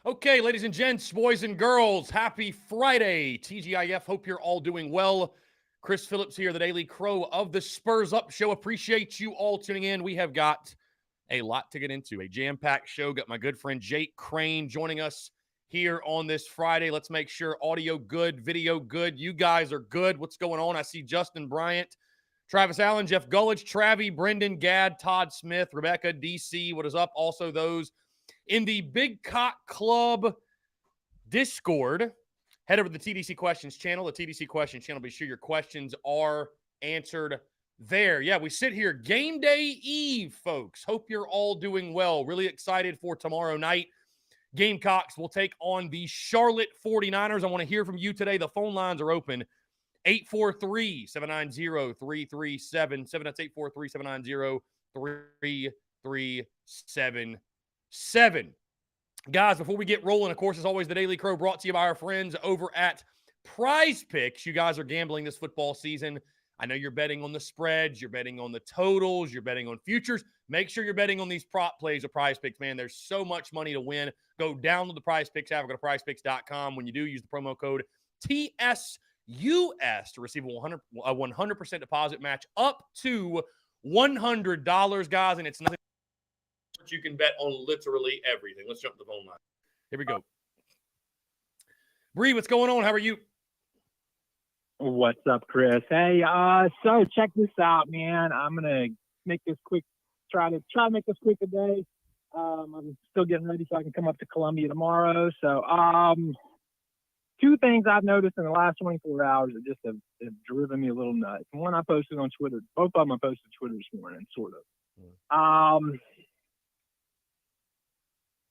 Okay, ladies and gents, boys and girls, happy Friday. TGIF, hope you're all doing well. Chris Phillips here, the Daily Crow of the Spurs Up Show. Appreciate you all tuning in. We have got a lot to get into, a jam-packed show. Got my good friend Jake Crane joining us here on this Friday. Let's make sure audio good, video good. You guys are good. What's going on? I see Justin Bryant, Travis Allen, Jeff Gullich, Travie, Brendan Gadd, Todd Smith, Rebecca, DC. What is up? Also those in the Big Cock Club Discord. Head over to the TDC Questions channel. The TDC Questions channel. Be sure your questions are answered there. Yeah, we sit here game day eve, folks. Hope you're all doing well. Really excited for tomorrow night. Gamecocks will take on the Charlotte 49ers. I want to hear from you today. The phone lines are open. 843-790-3377. That's 843-790-3377. Guys, before we get rolling, of course, as always, the Daily Crow brought to you by our friends over at Prize Picks. You guys are gambling this football season. I know you're betting on the spreads, you're betting on the totals, you're betting on futures. Make sure you're betting on these prop plays of Prize Picks, man. There's so much money to win. Go download the Prize Picks app. Go to prizepicks.com. When you do, use the promo code TSUS to receive a 100% deposit match up to $100, guys, and it's nothing. You can bet on literally everything. Let's jump to the phone line. Here we go. Bree, what's going on? How are you? What's up, Chris? Hey, so check this out, man. I'm gonna make this quick. Try to make this quick today. I'm still getting ready so I can come up to Columbia tomorrow. So, two things I've noticed in the last 24 hours that just have driven me a little nuts. One I posted on Twitter. Both of them I posted Twitter this morning, sort of.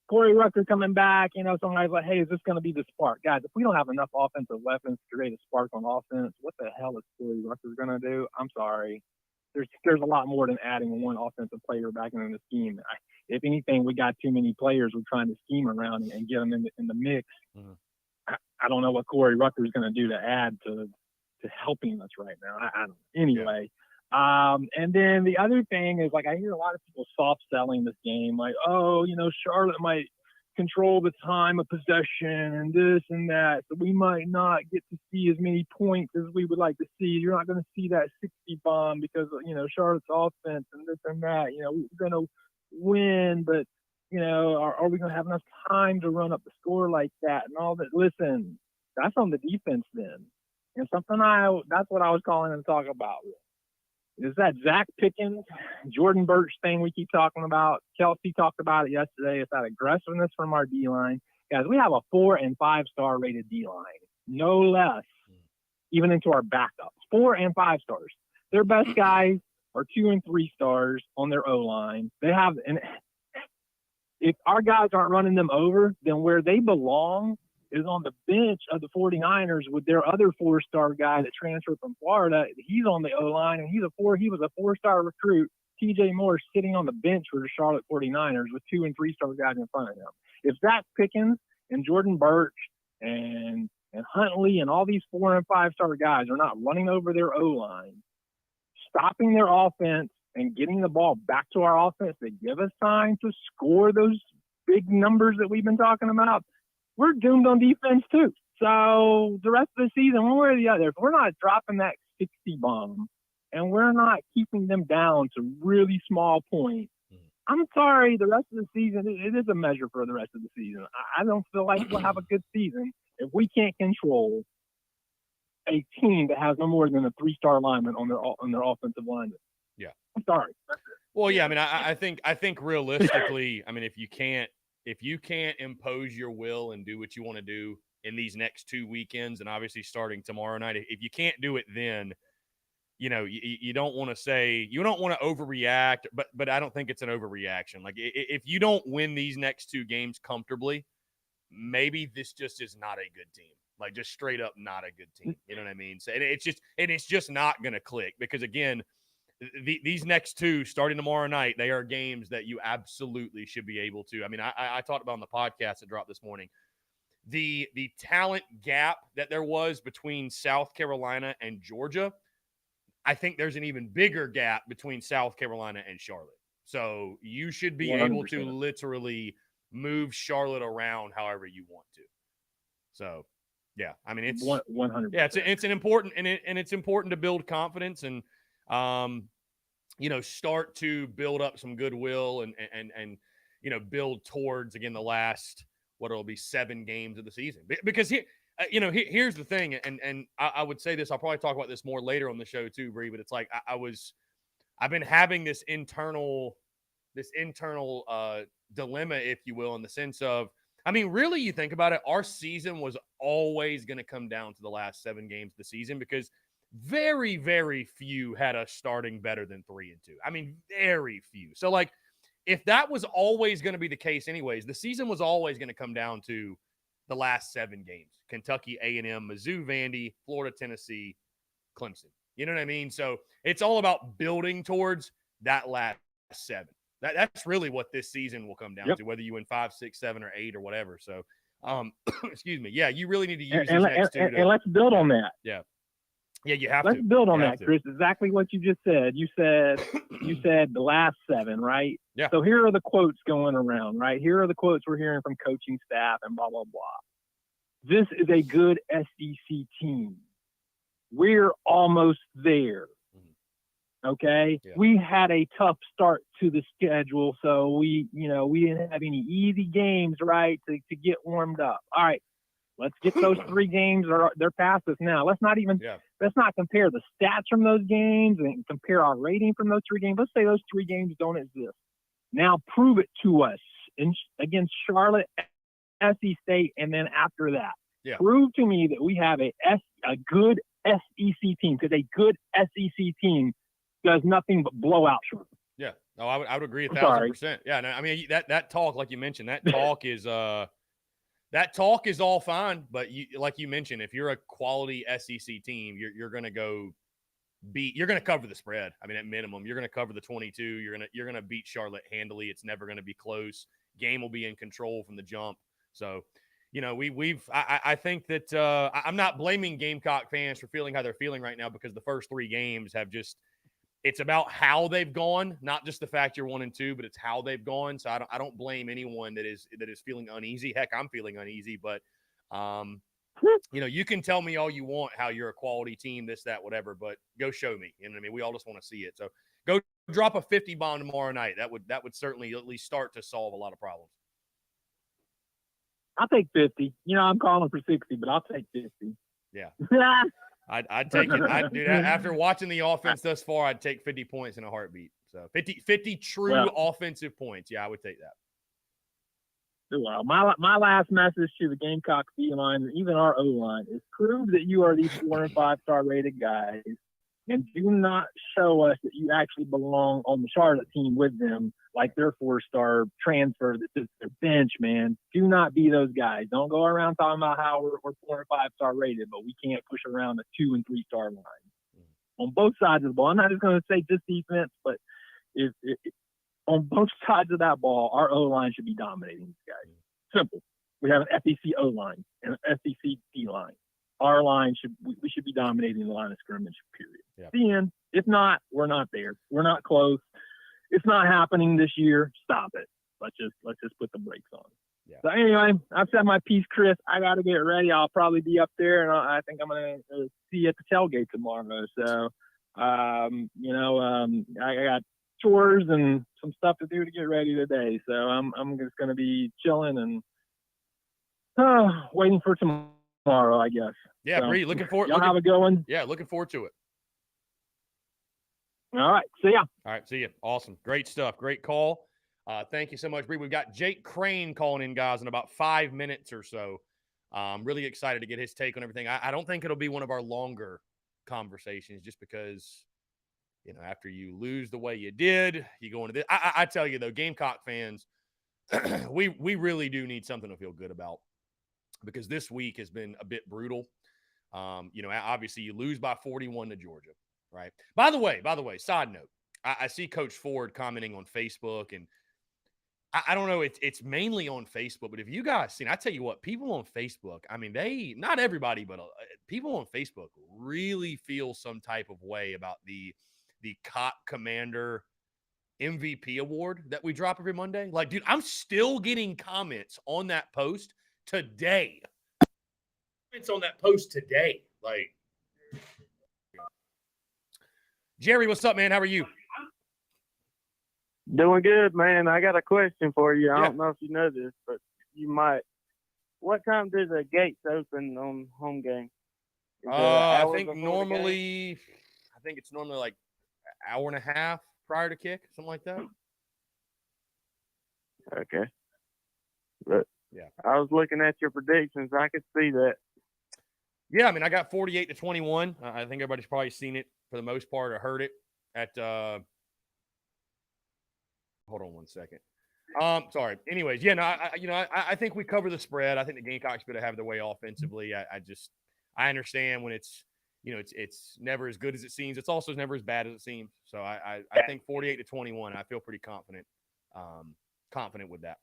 Corey Rucker coming back, somebody's like, hey, is this going to be the spark? Guys, if we don't have enough offensive weapons to create a spark on offense, what the hell is Corey Rucker going to do? I'm sorry. There's a lot more than adding one offensive player back into the scheme. If anything, we got too many players we're trying to scheme around and get them in the mix. Mm-hmm. I don't know what Corey Rucker is going to do to add to helping us right now. I don't know. Anyway. Yeah. And then the other thing is, like, I hear a lot of people soft selling this game, like, oh, Charlotte might control the time of possession and this and that, so we might not get to see as many points as we would like to see. You're not going to see that 60 bomb because, Charlotte's offense and this and that. We're going to win, but, are we going to have enough time to run up the score like that and all that? Listen, that's on the defense then. And that's what I was calling to talk about. Is that Zach Pickens, Jordan Burch thing we keep talking about? Kelsey talked about it yesterday. It's that aggressiveness from our D-line. Guys, we have a 4- and 5-star rated D-line, no less, even into our backups. 4- and 5-stars. Their best guys are 2- and 3-stars on their O-line. And if our guys aren't running them over, then where they belong is on the bench of the 49ers with their other 4-star guy that transferred from Florida. He's on the O-line, and he was a 4-star recruit, TJ Moore, sitting on the bench for the Charlotte 49ers with 2- and 3-star guys in front of him. If Zach Pickens and Jordan Burch and Huntley and all these 4- and 5-star guys are not running over their O-line, stopping their offense and getting the ball back to our offense to give us time to score those big numbers that we've been talking about, we're doomed on defense too. So the rest of the season, one way or the other, if we're not dropping that 60 bomb and we're not keeping them down to really small points, I'm sorry, the rest of the season, it is a measure for the rest of the season. I don't feel like we'll have a good season if we can't control a team that has no more than a 3-star lineman on their offensive line. Yeah. I'm sorry. Well, yeah, I mean, I think realistically, I mean, if you can't impose your will and do what you want to do in these next 2 weekends, and obviously starting tomorrow night, if you can't do it then, you don't want to say, you don't want to overreact, but I don't think it's an overreaction. Like, if you don't win these next 2 games comfortably, maybe this just is not a good team. Like, just straight up not a good team. You know what I mean? So it's just not going to click because, again, these next 2 starting tomorrow night, they are games that you absolutely should be able to. I mean, I talked about on the podcast that dropped this morning, the talent gap that there was between South Carolina and Georgia. I think there's an even bigger gap between South Carolina and Charlotte. So you should be 100%. Able to literally move Charlotte around however you want to. So, yeah, I mean, it's 100%. Yeah, it's an important and it's important to build confidence and start to build up some goodwill and build towards again the last what it'll be 7 games of the season. Because here's the thing, and I would say this. I'll probably talk about this more later on the show too, Bree. But it's like I've been having this internal dilemma, if you will, in the sense of, I mean, really, you think about it, our season was always going to come down to the last 7 games of the season because very, very few had us starting better than 3-2. I mean, very few. So, like, if that was always going to be the case anyways, the season was always going to come down to the last 7 games. Kentucky, A&M, Mizzou, Vandy, Florida, Tennessee, Clemson. You know what I mean? So it's all about building towards that last 7. That's really what this season will come down to, whether you win 5, 6, 7, or 8 or whatever. So, excuse me. Yeah, you really need to use these next 2. And let's build on that. Yeah. Yeah, you have Let's to. build on that, Chris. Exactly what you just said. You said the last 7, right? Yeah. So here are the quotes going around, right? Here are the quotes we're hearing from coaching staff and blah, blah, blah. This is a good SEC team. We're almost there. Okay. Yeah. We had a tough start to the schedule, so we didn't have any easy games, right, to get warmed up. All right, let's get those 3 games, or they're past us now. Let's not compare the stats from those games and compare our rating from those 3 games. Let's say those 3 games don't exist. Now prove it to us against Charlotte, SC State, and then after that, prove to me that we have a good SEC team, because a good SEC team does nothing but blow out Charlotte. Yeah, no, I would agree 1,000%. Yeah, no, I mean that talk, like you mentioned, that talk is all fine, but like you mentioned, if you're a quality SEC team, you're going to cover the spread. I mean, at minimum, you're going to cover the 22. You're going to beat Charlotte handily. It's never going to be close. Game will be in control from the jump. So, I think that I'm not blaming Gamecock fans for feeling how they're feeling right now, because the first 3 games have just. It's about how they've gone, not just the fact you're 1-2, but it's how they've gone. So I don't blame anyone that is feeling uneasy. Heck, I'm feeling uneasy, but you can tell me all you want how you're a quality team, this, that, whatever, but go show me. You know what I mean? We all just want to see it. So go drop a 50 bomb tomorrow night. That would certainly at least start to solve a lot of problems. I'll take 50. I'm calling for 60, but I'll take 50. Yeah. I'd take it. Dude, after watching the offense thus far, I'd take 50 points in a heartbeat. So 50 true offensive points. Yeah, I would take that. Well, my last message to the Gamecock D-line, and even our O-line, is prove that you are these 4- and 5-star rated guys, and do not show us that you actually belong on the Charlotte team with them, like their 4-star transfer that's just their bench, man. Do not be those guys. Don't go around talking about how we're 4- and 5-star rated, but we can't push around a 2- and 3-star line. On both sides of the ball. I'm not just going to say just defense, but on both sides of that ball, our O-line should be dominating these guys. Simple. We have an SEC O-line and an SEC D-line. Our line we should be dominating the line of scrimmage, period. Yeah. The end. If not, we're not there. We're not close. It's not happening this year. Stop it. Let's just put the brakes on. Yeah. So anyway, I've said my piece, Chris. I got to get ready. I'll probably be up there, and I think I'm going to see you at the tailgate tomorrow. So, I got chores and some stuff to do to get ready today. So I'm just going to be chilling and waiting for tomorrow, I guess. Yeah, so, Bree, looking forward. Y'all have a good one. Yeah, looking forward to it. All right, see ya. All right, see you. Awesome. Great stuff. Great call. Thank you so much, Bree. We've got Jake Crane calling in, guys, in about 5 minutes or so. I'm really excited to get his take on everything. I don't think it'll be one of our longer conversations, just because, after you lose the way you did, you go into this. I tell you, though, Gamecock fans, we really do need something to feel good about, because this week has been a bit brutal. Obviously you lose by 41 to Georgia, right? By the way, side note, I see Coach Ford commenting on Facebook, and I don't know, it's mainly on Facebook, but if you guys seen, I tell you what, people on Facebook, I mean, not everybody, but people on Facebook really feel some type of way about the Cop Commander MVP award that we drop every Monday. Like, dude, I'm still getting comments on that post today. It's on that post today. Like, Jerry, what's up, man? How are you? Doing good, man. I got a question for you. I Yeah. don't know if you know this, but you might. What time do the gates open on home game? Is it an I hour think before the game? normally, I think it's normally like an hour and a half prior to kick, something like that. Okay. But Yeah. I was looking at your predictions. I could see that. Yeah, I mean, I got 48-21. I think everybody's probably seen it for the most part or heard it at hold on one second. Sorry. Anyways, yeah, no, I think we cover the spread. I think the Gamecocks better have their way offensively. I understand when it's never as good as it seems. It's also never as bad as it seems. So I think 48-21. I feel pretty confident with that.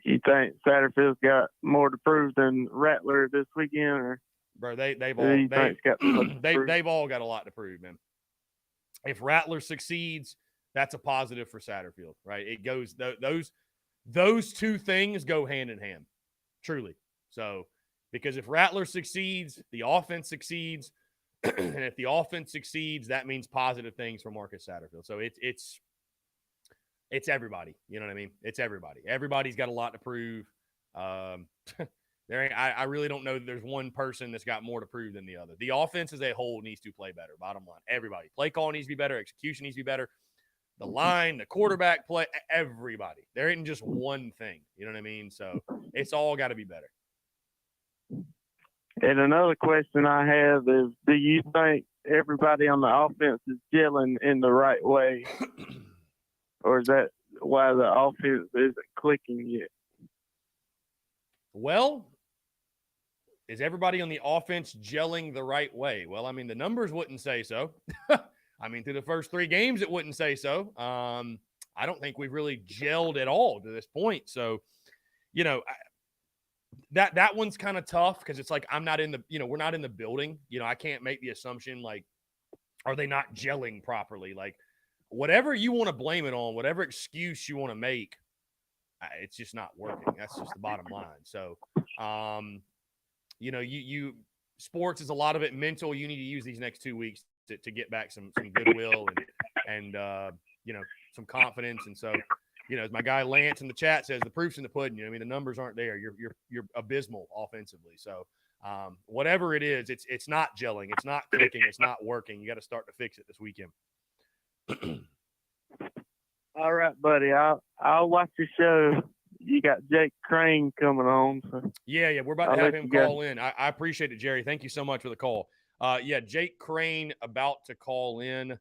You think Satterfield's got more to prove than Rattler this weekend, or Bro, they've who do all you think's got the most to prove? they've all got a lot to prove, man. If Rattler succeeds, that's a positive for Satterfield, right? It goes those two things go hand in hand, truly. So, because if Rattler succeeds, the offense succeeds, and if the offense succeeds, that means positive things for Marcus Satterfield. So it's everybody. You know what I mean? It's everybody. Everybody's got a lot to prove. I really don't know that there's one person that's got more to prove than the other. The offense as a whole needs to play better. Bottom line, everybody. Play call needs to be better. Execution needs to be better. The line, the quarterback play, everybody. There isn't just one thing. You know what I mean? So it's all got to be better. And another question I have is, do you think everybody on the offense is gelling in the right way? Or is that why the offense isn't clicking yet? Well, is everybody on the offense gelling the right way? Well, I mean, the numbers wouldn't say so. I mean, through the first 3 games, it wouldn't say so. I don't think we've really gelled at all to this point. So, that one's kind of tough because it's like we're not in the building. I can't make the assumption, like, are they not gelling properly? Like, whatever you want to blame it on, whatever excuse you want to make, it's just not working. That's just the bottom line. So, you sports is a lot of it mental. You need to use these next 2 weeks to get back some goodwill and some confidence. And so, as my guy Lance in the chat says, the proof's in the pudding. The numbers aren't there. You're abysmal offensively. So, whatever it is, it's not gelling. It's not clicking. It's not working. You got to start to fix it this weekend. All right, buddy. I'll watch your show. You got Jake Crane coming on. So Yeah. We're about to have him call in. I appreciate it, Jerry. Thank you so much for the call. Jake Crane about to call in.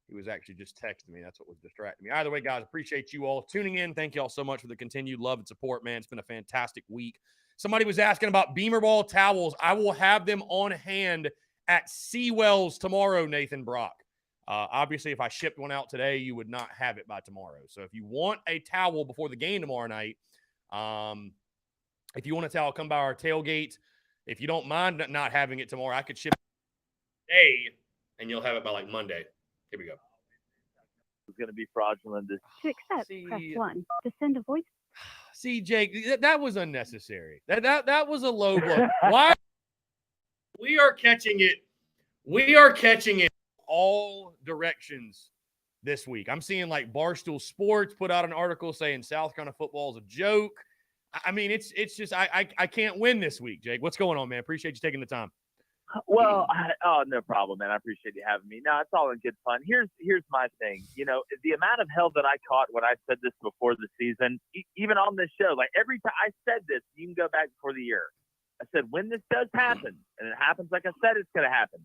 He was actually just texting me. That's what was distracting me. Either way, guys, appreciate you all tuning in. Thank you all so much for the continued love and support, man. It's been a fantastic week. Somebody was asking about Beamer Ball towels. I will have them on hand at Seawells tomorrow, Nathan Brock. Obviously, if I shipped one out today, you would not have it by tomorrow. So if you want a towel before the game tomorrow night, if you want a towel, come by our tailgate. If you don't mind not having it tomorrow, I could ship it today, and you'll have it by like Monday. Here we go. it's going to be fraudulent. To accept, press 1. To send a voice. See, Jake, that was unnecessary. That was a low blow. Why? We are catching it all directions this week. I'm seeing like Barstool Sports put out an article saying South Carolina football is a joke. I mean, it's just I can't win this week, Jake. What's going on, man? Appreciate you taking the time. Well, no problem, man. I appreciate you having me. No, it's all in good fun. Here's my thing. The amount of hell that I caught when I said this before the season, even on this show, like every time I said this, you can go back before the year. I said, when this does happen, and it happens like I said it's going to happen,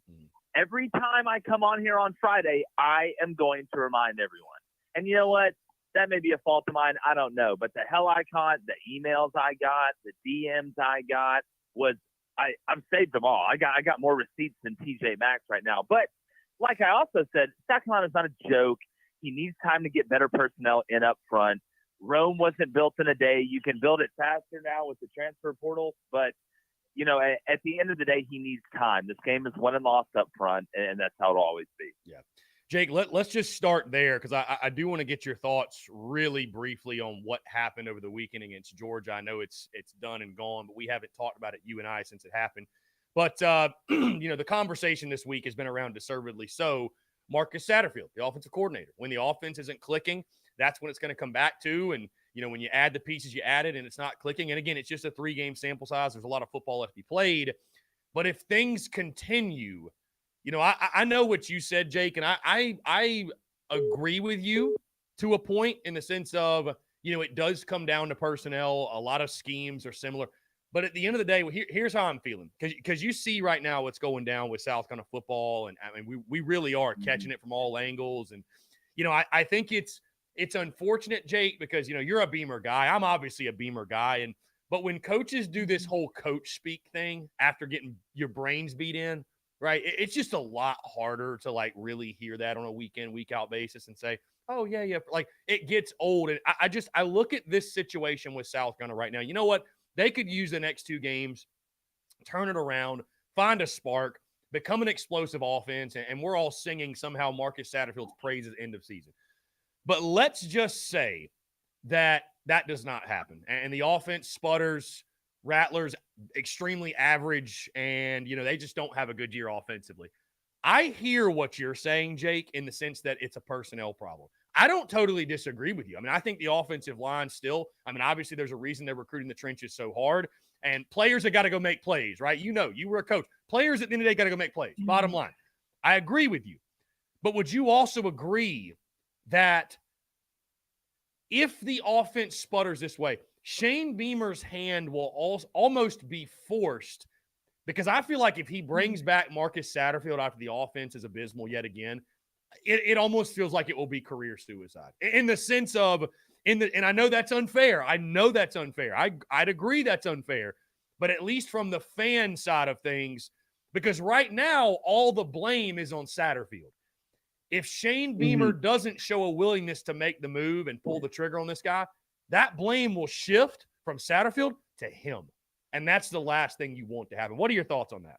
every time I come on here on Friday, I am going to remind everyone. And you know what? That may be a fault of mine. I don't know. But the hell I caught, the emails I got, the DMs I got was I've saved them all. I got more receipts than TJ Maxx right now. But like I also said, South Carolina's not a joke. He needs time to get better personnel in up front. Rome wasn't built in a day. You can build it faster now with the transfer portal. But, at the end of the day, he needs time. This game is won and lost up front, and that's how it'll always be. Yeah. Jake, let's just start there because I do want to get your thoughts really briefly on what happened over the weekend against Georgia. I know it's done and gone, but we haven't talked about it, you and I, since it happened. But, the conversation this week has been around, deservedly so, Marcus Satterfield, the offensive coordinator. When the offense isn't clicking, that's when it's going to come back to. And, when you add the pieces you added and it's not clicking, and again, it's just a 3-game sample size. There's a lot of football left to be played. But if things continue, I know what you said, Jake, and I agree with you to a point in the sense of, it does come down to personnel. A lot of schemes are similar. But at the end of the day, here's how I'm feeling. Because you see right now what's going down with South Carolina football. And, I mean, we really are catching it from all angles. And, I think it's unfortunate, Jake, because, you're a Beamer guy. I'm obviously a Beamer guy. But when coaches do this whole coach speak thing after getting your brains beat in, right, it's just a lot harder to, really hear that on a week in, week out basis and say, oh, yeah. Like, it gets old. And I look at this situation with South Carolina right now. You know what? They could use the next 2 games, turn it around, find a spark, become an explosive offense, and we're all singing somehow Marcus Satterfield's praises end of season. But let's just say that does not happen. And the offense sputters, Rattlers extremely average, and, they just don't have a good year offensively. I hear what you're saying, Jake, in the sense that it's a personnel problem. I don't totally disagree with you. I mean, I think the offensive line still, obviously there's a reason they're recruiting the trenches so hard, and players have got to go make plays, right? You were a coach. Players at the end of the day got to go make plays. Bottom line. I agree with you. But would you also agree that if the offense sputters this way, Shane Beamer's hand will almost be forced, because I feel like if he brings back Marcus Satterfield after the offense is abysmal yet again, it almost feels like it will be career suicide in the sense of and I know that's unfair. I'd agree that's unfair, but at least from the fan side of things, because right now all the blame is on Satterfield. If Shane Beamer doesn't show a willingness to make the move and pull the trigger on this guy, that blame will shift from Satterfield to him. And that's the last thing you want to happen. What are your thoughts on that?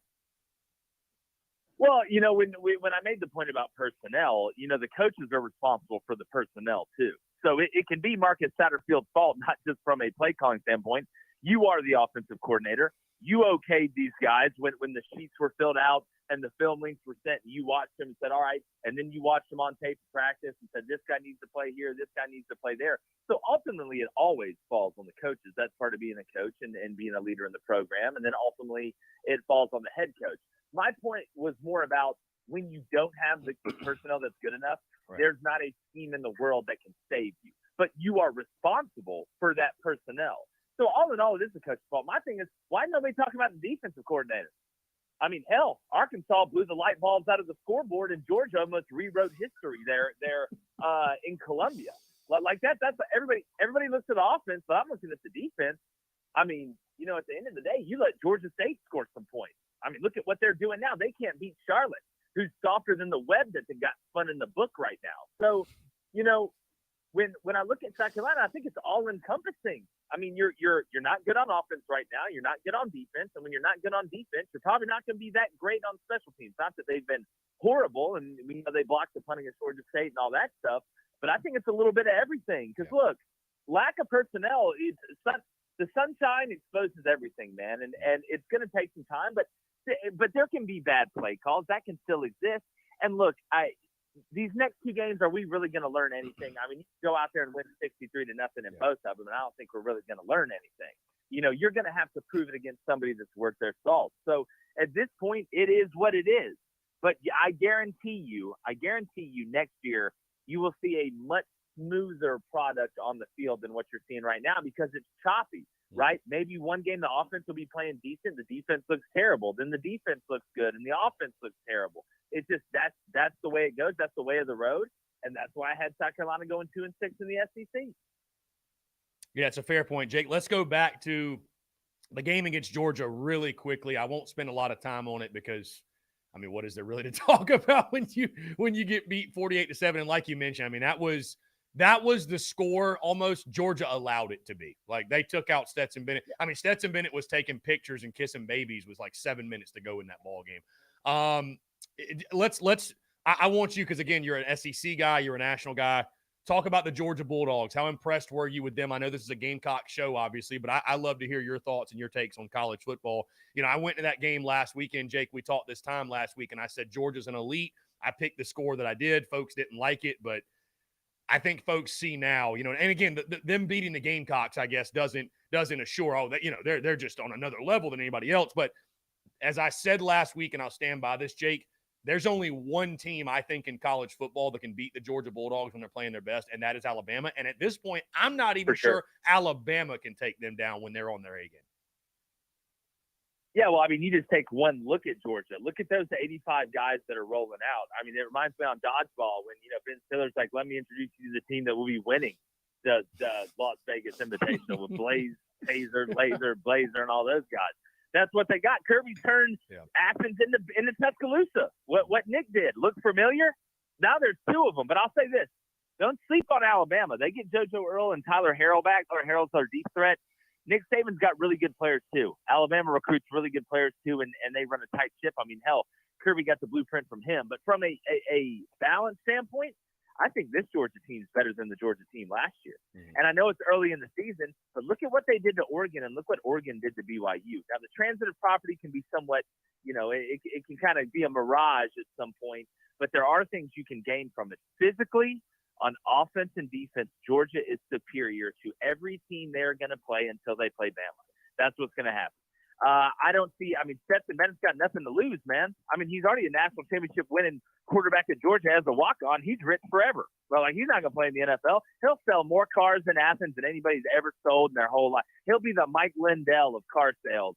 Well, when I made the point about personnel, the coaches are responsible for the personnel too. So it can be Marcus Satterfield's fault, not just from a play calling standpoint. You are the offensive coordinator. You okayed these guys when the sheets were filled out and the film links were sent. You watched them and said, all right. And then you watched them on tape practice and said, this guy needs to play here. This guy needs to play there. So ultimately, it always falls on the coaches. That's part of being a coach and being a leader in the program. And then ultimately, it falls on the head coach. My point was more about when you don't have the personnel that's good enough, right, there's not a team in the world that can save you. But you are responsible for that personnel. So all in all, it is the coach's fault. My thing is, why nobody talking about the defensive coordinator? I mean, hell, Arkansas blew the light bulbs out of the scoreboard, and Georgia almost rewrote history there in Columbia. Like that. That's everybody looks at the offense, but I'm looking at the defense. I mean, at the end of the day, you let Georgia State score some points. I mean, look at what they're doing now. They can't beat Charlotte, who's softer than the web that they got spun in the book right now. So, when I look at South Carolina, I think it's all encompassing. I mean, you're not good on offense right now. You're not good on defense. And when you're not good on defense, you're probably not going to be that great on special teams. Not that they've been horrible, and we know they blocked the punting against Georgia State and all that stuff. But I think it's a little bit of everything. Because look, lack of personnel, the sunshine exposes everything, man, and it's going to take some time. But there can be bad play calls that can still exist. And look, these next 2 games, are we really going to learn anything? I mean, you go out there and win 63-0 in both of them, and I don't think we're really going to learn anything. You're going to have to prove it against somebody that's worth their salt. So at this point, it is what it is. But I guarantee you, next year you will see a much smoother product on the field than what you're seeing right now, because it's choppy, right? Maybe one game the offense will be playing decent, the defense looks terrible, then the defense looks good, and the offense looks terrible. It's just that's the way it goes. That's the way of the road, and that's why I had South Carolina going 2-6 in the SEC. Yeah, it's a fair point, Jake. Let's go back to the game against Georgia really quickly. I won't spend a lot of time on it because, I mean, what is there really to talk about when you get beat 48-7? And like you mentioned, I mean, that was the score almost Georgia allowed it to be. Like, they took out Stetson Bennett. I mean, Stetson Bennett was taking pictures and kissing babies with like 7 minutes to go in that ball game. I want you, because again, you're an SEC guy, you're a national guy. Talk about the Georgia Bulldogs. How impressed were you with them? I know this is a Gamecock show, obviously, but I love to hear your thoughts and your takes on college football. You know, I went to that game last weekend, Jake. We talked this time last week, and I said Georgia's an elite. I picked the score that I did. Folks didn't like it, but I think folks see now, you know, and again, them beating the Gamecocks, I guess, doesn't assure, that, you know, they're just on another level than anybody else. But as I said last week, and I'll stand by this, Jake, there's only one team, I think, in college football that can beat the Georgia Bulldogs when they're playing their best, and that is Alabama. And at this point, I'm not even sure Alabama can take them down when they're on their A game. Yeah, well, I mean, you just take one look at Georgia. Look at those 85 guys that are rolling out. I mean, it reminds me on dodgeball when, you know, Ben Stiller's like, let me introduce you to the team that will be winning the Las Vegas Invitational with Blaze, Taser, Laser, Blazer, and all those guys. That's what they got. Kirby turned Athens into Tuscaloosa. What Nick did looked familiar. Now there's two of them. But I'll say this: don't sleep on Alabama. They get JoJo Earl and Tyler Harrell back. Tyler Harrell's our deep threat. Nick Saban's got really good players too. Alabama recruits really good players too, and they run a tight ship. I mean, hell, Kirby got the blueprint from him. But from a balance standpoint, I think this Georgia team is better than the Georgia team last year. Mm-hmm. And I know it's early in the season, but look at what they did to Oregon and look what Oregon did to BYU. Now, the transitive property can be somewhat, you know, it can kind of be a mirage at some point, but there are things you can gain from it. Physically, on offense and defense, Georgia is superior to every team they're going to play until they play Bama. That's what's going to happen. I don't see – I mean, Stetson Bennett's got nothing to lose, man. I mean, he's already a national championship winning quarterback at Georgia as a walk-on. He's rich forever. Well, like, he's not going to play in the NFL. He'll sell more cars in Athens than anybody's ever sold in their whole life. He'll be the Mike Lindell of car sales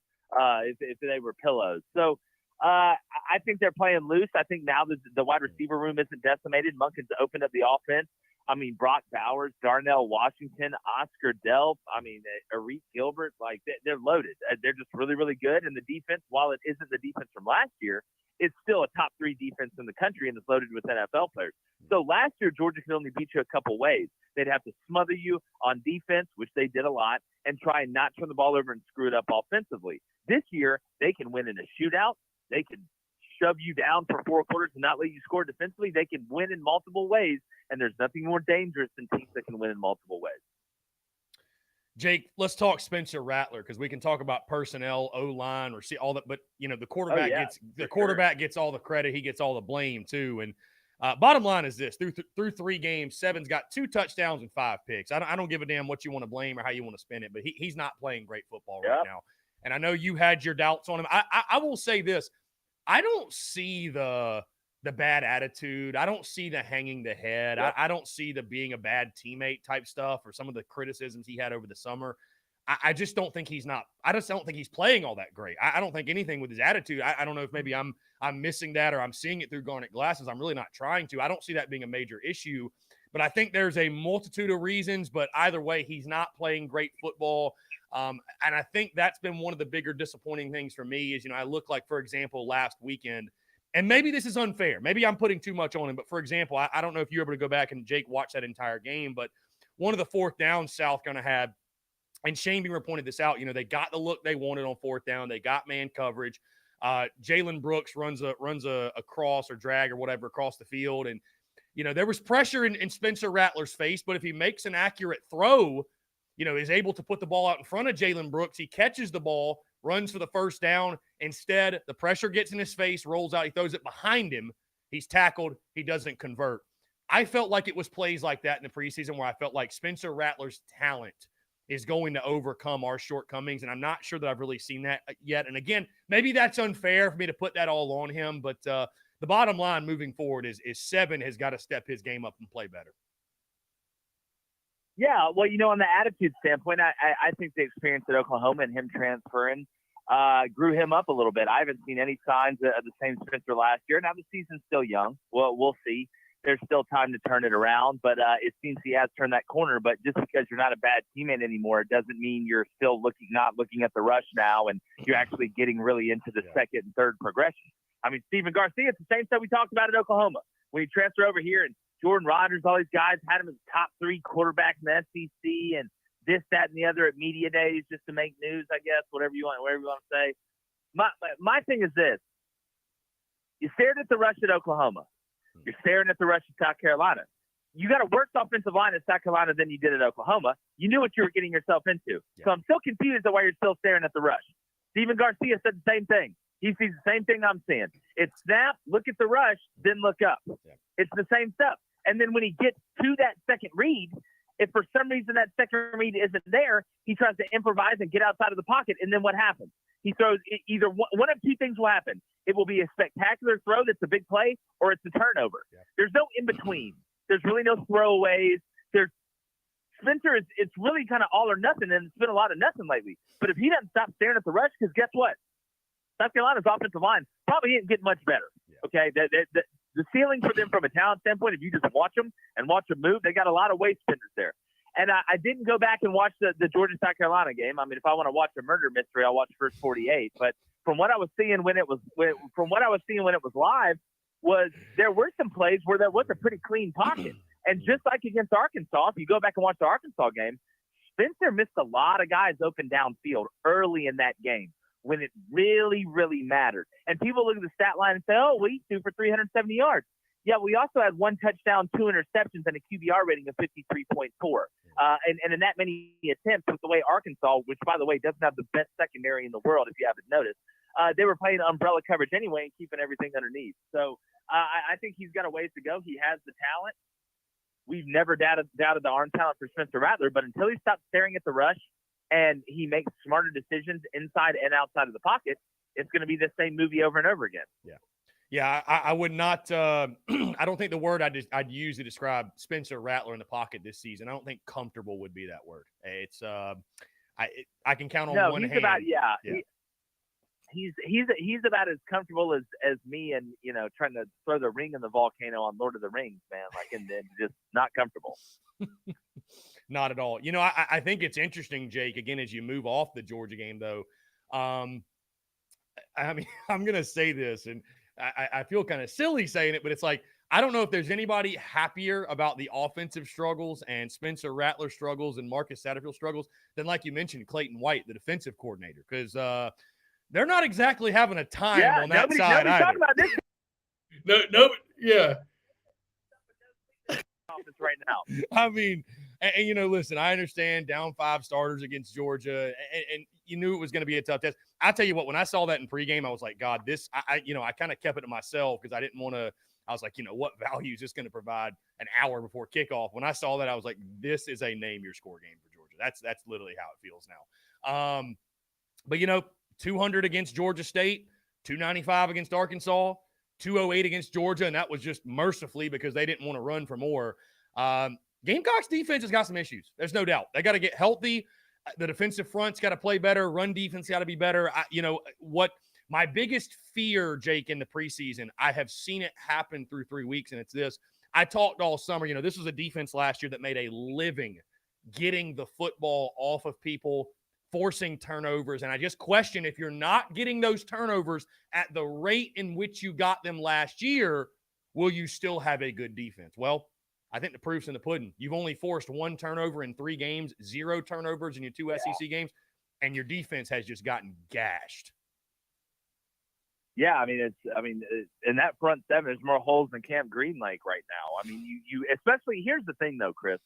if they were pillows. So I think they're playing loose. I think now the wide receiver room isn't decimated. Monken's opened up the offense. I mean, Brock Bowers, Darnell Washington, Oscar Delp, I mean, Arik Gilbert, like, they're loaded. They're just really, really good. And the defense, while it isn't the defense from last year, it's still a top 3 defense in the country and it's loaded with NFL players. So last year, Georgia could only beat you a couple ways. They'd have to smother you on defense, which they did a lot, and try and not turn the ball over and screw it up offensively. This year, they can win in a shootout. They can shove you down for 4 quarters and not let you score defensively. They can win in multiple ways, and there's nothing more dangerous than teams that can win in multiple ways. Jake, let's talk Spencer Rattler, because we can talk about personnel, O-line, or see all that, but you know the quarterback gets all the credit. He gets all the blame too. And bottom line is this: through 3 games, Seven's got 2 touchdowns and 5 picks. I don't give a damn what you want to blame or how you want to spin it, but he's not playing great football right now. And I know you had your doubts on him. I will say this: I don't see the bad attitude. I don't see the hanging the head. Yep. I don't see the being a bad teammate type stuff or some of the criticisms he had over the summer. I just don't think I just don't think he's playing all that great. I don't think anything with his attitude. I don't know if maybe I'm missing that or I'm seeing it through garnet glasses. I'm really not trying to. I don't see that being a major issue, but I think there's a multitude of reasons, but either way, he's not playing great football. And I think that's been one of the bigger disappointing things for me is, you know, I look like, for example, last weekend, and maybe this is unfair. Maybe I'm putting too much on him. But, for example, I don't know if you were able to go back and, Jake, watch that entire game. But one of the 4th downs South Carolina had, and Shane Beamer pointed this out, you know, they got the look they wanted on 4th down. They got man coverage. Jalen Brooks runs a cross or drag or whatever across the field. And, you know, there was pressure in Spencer Rattler's face. But if he makes an accurate throw, you know, is able to put the ball out in front of Jalen Brooks, he catches the ball, runs for the 1st down. Instead, the pressure gets in his face, rolls out, he throws it behind him. He's tackled. He doesn't convert. I felt like it was plays like that in the preseason where I felt like Spencer Rattler's talent is going to overcome our shortcomings, and I'm not sure that I've really seen that yet. And again, maybe that's unfair for me to put that all on him, but the bottom line moving forward is Seven has got to step his game up and play better. Yeah, well, you know, on the attitude standpoint, I think the experience at Oklahoma and him transferring grew him up a little bit. I haven't seen any signs of the same Spencer last year. Now the season's still young. Well, we'll see. There's still time to turn it around, but it seems he has turned that corner. But just because you're not a bad teammate anymore, it doesn't mean you're still not looking at the rush now, and you're actually getting really into the second and third progression. I mean, Stephen Garcia, it's the same stuff we talked about at Oklahoma. When he transferred over here and Jordan Rodgers, all these guys had him as top 3 quarterback in the SEC and this, that, and the other at media days just to make news, I guess, whatever you want to say. My thing is this. You stared at the rush at Oklahoma. You're staring at the rush of South Carolina. You got a worse offensive line at South Carolina than you did at Oklahoma. You knew what you were getting yourself into. Yeah. So I'm still confused at why you're still staring at the rush. Steven Garcia said the same thing. He sees the same thing I'm seeing. It's snap, look at the rush, then look up. Yeah. It's the same stuff. And then when he gets to that second read, if for some reason that second read isn't there, he tries to improvise and get outside of the pocket. And then what happens? He throws either one of two things will happen. It will be a spectacular throw that's a big play, or it's a turnover. Yeah. There's no in between. There's really no throwaways. Spencer it's really kind of all or nothing, and it's been a lot of nothing lately. But if he doesn't stop staring at the rush, because guess what? South Carolina's offensive line probably ain't getting much better. Yeah. Okay, the ceiling for them from a talent standpoint, if you just watch them move, they got a lot of waist spinners there. And I didn't go back and watch the Georgia South Carolina game. I mean, if I want to watch a murder mystery, I'll watch first 48. But from what I was seeing when it was live, there were some plays where there was a pretty clean pocket. And just like against Arkansas, if you go back and watch the Arkansas game, Spencer missed a lot of guys open downfield early in that game when it really, really mattered. And people look at the stat line and say, oh, we threw for 370 yards. Yeah, we also had 1 touchdown, 2 interceptions, and a QBR rating of 53.4. And in that many attempts, with the way Arkansas, which, by the way, doesn't have the best secondary in the world, if you haven't noticed, they were playing umbrella coverage anyway and keeping everything underneath. So I think he's got a ways to go. He has the talent. We've never doubted the arm talent for Spencer Rattler, but until he stops staring at the rush and he makes smarter decisions inside and outside of the pocket, it's going to be the same movie over and over again. Yeah. Yeah, I would not I don't think the word I'd use to describe Spencer Rattler in the pocket this season. I don't think comfortable would be that word. It's I can count on one hand. He's about as comfortable as me and, trying to throw the ring in the volcano on Lord of the Rings, man, and just not comfortable. Not at all. I think it's interesting, Jake, again, as you move off the Georgia game, though. I mean, I'm going to say this, and I feel kind of silly saying it, but it's like, I don't know if there's anybody happier about the offensive struggles and Spencer Rattler struggles and Marcus Satterfield struggles than, like you mentioned, Clayton White, the defensive coordinator, because they're not exactly having a time on that side either. Talking about this No, yeah. offense right now. I mean, and listen, I understand down 5 starters against Georgia, and you knew it was going to be a tough test. I tell you what, when I saw that in pregame, I was like, God, this, I kind of kept it to myself because I didn't want to. I was like, what value is this going to provide an hour before kickoff? When I saw that, I was like, this is a name your score game for Georgia. That's literally how it feels now. But 200 against Georgia State, 295 against Arkansas, 208 against Georgia, and that was just mercifully because they didn't want to run for more. Gamecocks defense has got some issues. There's no doubt. They got to get healthy. The defensive front's got to play better. Run defense got to be better. What my biggest fear, Jake, in the preseason, I have seen it happen through 3 weeks, and it's this. I talked all summer. This was a defense last year that made a living getting the football off of people, forcing turnovers. And I just question, if you're not getting those turnovers at the rate in which you got them last year, will you still have a good defense? Well, I think the proof's in the pudding. You've only forced 1 turnover in 3 games, 0 turnovers in your 2 SEC games, and your defense has just gotten gashed. Yeah, in that front seven, there's more holes than Camp Green Lake right now. I mean, you especially, here's the thing though, Chris,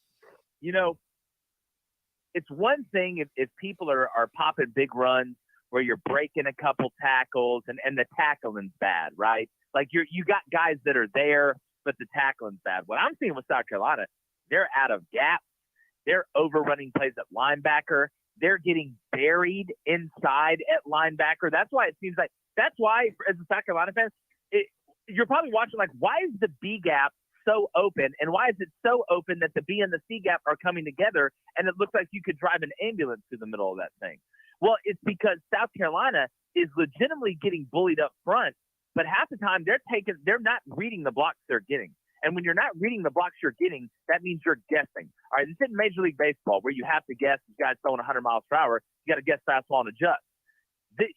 it's one thing if people are popping big runs where you're breaking a couple tackles and the tackling's bad, right? Like you got guys that are there, but the tackling's bad. What I'm seeing with South Carolina, they're out of gaps. They're overrunning plays at linebacker. They're getting buried inside at linebacker. That's why as a South Carolina fan, you're probably watching like, why is the B gap so open, and why is it so open that the B and the C gap are coming together and it looks like you could drive an ambulance through the middle of that thing? Well, it's because South Carolina is legitimately getting bullied up front, but half the time they're not reading the blocks they're getting. And when you're not reading the blocks you're getting, that means you're guessing. All right, this isn't Major League Baseball where you have to guess. This guy's throwing 100 miles per hour. You got to guess fastball and adjust.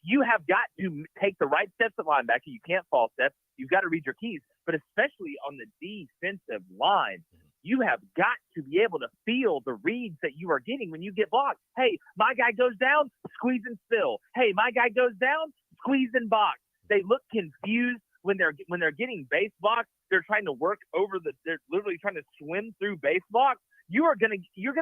You have got to take the right steps at linebacker. You can't false step. You've got to read your keys. But especially on the defensive line, you have got to be able to feel the reads that you are getting when you get blocked. Hey, my guy goes down, squeeze and spill. Hey, my guy goes down, squeeze and box. They look confused when they're getting base blocks, they're trying to work over they're literally trying to swim through base blocks. You're gonna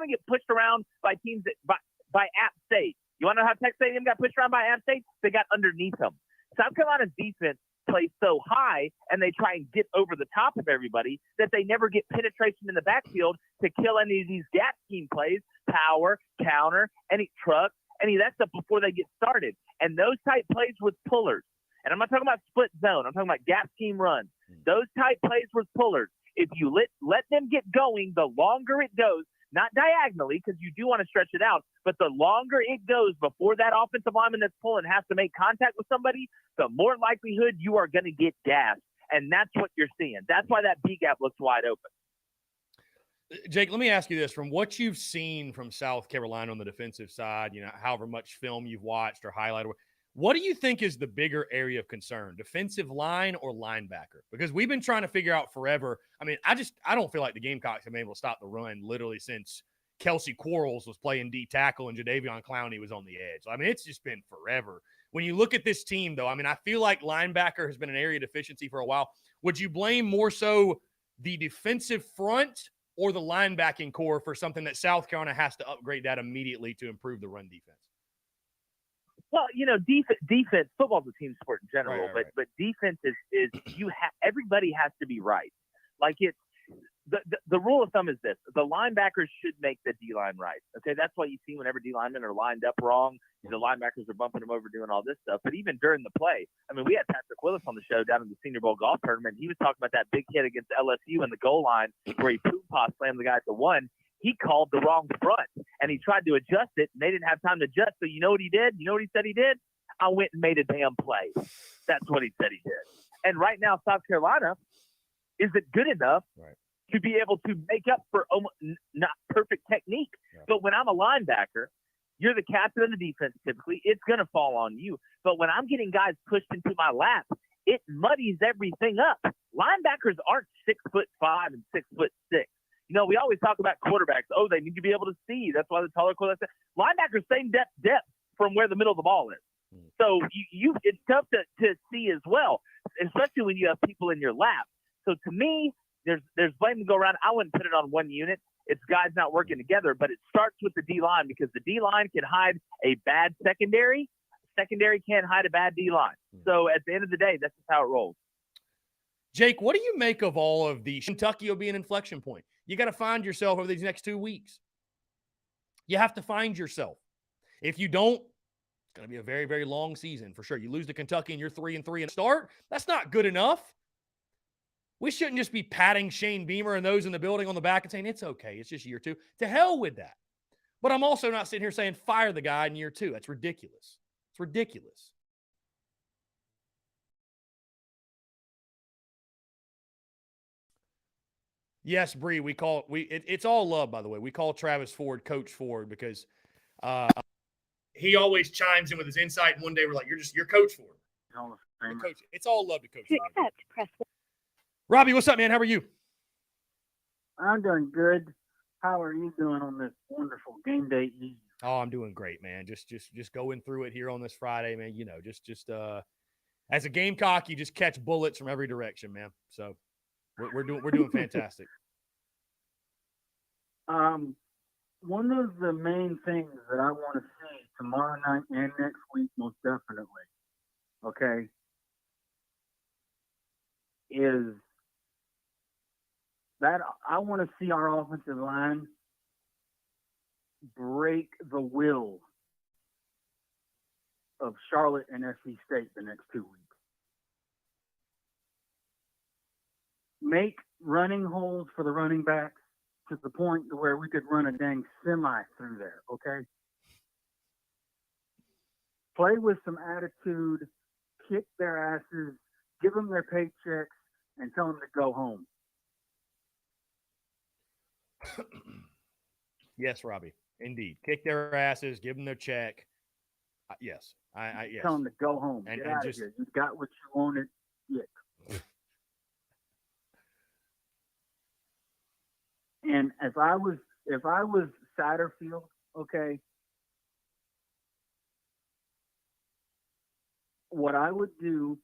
get pushed around by teams by App State. You want to know how Texas A&M got pushed around by App State? They got underneath them. South Carolina's defense plays so high, and they try and get over the top of everybody that they never get penetration in the backfield to kill any of these gap scheme plays, power, counter, any truck, any of that stuff before they get started. And those type plays with pullers, and I'm not talking about split zone, I'm talking about gap scheme runs. Those type plays with pullers, if you let them get going, the longer it goes, not diagonally, because you do want to stretch it out, but the longer it goes before that offensive lineman that's pulling has to make contact with somebody, the more likelihood you are going to get gassed. And that's what you're seeing. That's why that B gap looks wide open. Jake, let me ask you this. From what you've seen from South Carolina on the defensive side, however much film you've watched or highlighted, what do you think is the bigger area of concern, defensive line or linebacker? Because we've been trying to figure out forever. I mean, I don't feel like the Gamecocks have been able to stop the run literally since Kelsey Quarles was playing D tackle and Jadeveon Clowney was on the edge. I mean, it's just been forever. When you look at this team, though, I mean, I feel like linebacker has been an area of deficiency for a while. Would you blame more so the defensive front or the linebacking core for something that South Carolina has to upgrade that immediately to improve the run defense? Well, defense, football's a team sport in general, right. but defense is everybody has to be right. Like it's the rule of thumb is this: the linebackers should make the D line right. Okay, that's why you see whenever D linemen are lined up wrong, the linebackers are bumping them over, doing all this stuff. But even during the play, I mean, we had Patrick Willis on the show down in the Senior Bowl golf tournament. He was talking about that big hit against LSU in the goal line where he poop-paw slammed the guy at the one. He called the wrong front, and he tried to adjust it, and they didn't have time to adjust. So you know what he did? You know what he said he did? I went and made a damn play. That's what he said he did. And right now, South Carolina isn't good enough to be able to make up for almost not perfect technique. Yeah. But when I'm a linebacker, you're the captain of the defense typically. It's going to fall on you. But when I'm getting guys pushed into my lap, it muddies everything up. Linebackers aren't 6'5" and 6'6". We always talk about quarterbacks. Oh, they need to be able to see. That's why the taller quarterbacks. Linebackers, same depth from where the middle of the ball is. So it's tough to see as well, especially when you have people in your lap. So to me, there's blame to go around. I wouldn't put it on one unit. It's guys not working together, but it starts with the D-line because the D-line can hide a bad secondary. Secondary can't hide a bad D-line. So at the end of the day, that's just how it rolls. Jake, what do you make of all of these? Kentucky will be an inflection point. You got to find yourself over these next 2 weeks. You have to find yourself. If you don't, it's going to be a very, very long season for sure. You lose to Kentucky and you're 3-3 and start. That's not good enough. We shouldn't just be patting Shane Beamer and those in the building on the back and saying, it's okay, it's just year 2. To hell with that. But I'm also not sitting here saying fire the guy in year 2. That's ridiculous. It's ridiculous. Yes, Bree, it's all love, by the way. We call Travis Ford Coach Ford because he always chimes in with his insight. And one day we're like, you're Coach Ford. Coach. It's all love to Coach Ford. Accept, press 1. Robbie, what's up, man? How are you? I'm doing good. How are you doing on this wonderful game day eve? Oh, I'm doing great, man. Just going through it here on this Friday, man. Just as a Gamecock, you just catch bullets from every direction, man. So we're doing fantastic. One of the main things that I want to see tomorrow night and next week, most definitely, okay, is that I want to see our offensive line break the will of Charlotte and SC State the next 2 weeks. Make running holes for the running backs to the point to where we could run a dang semi through there, okay? Play with some attitude, kick their asses, give them their paychecks, and tell them to go home. Yes, Robbie. Indeed. Kick their asses, give them their check. Yes. Yes. Tell them to go home. And Get out just, of here. You got what you wanted. Yeah. And if I was Satterfield, okay, what I would do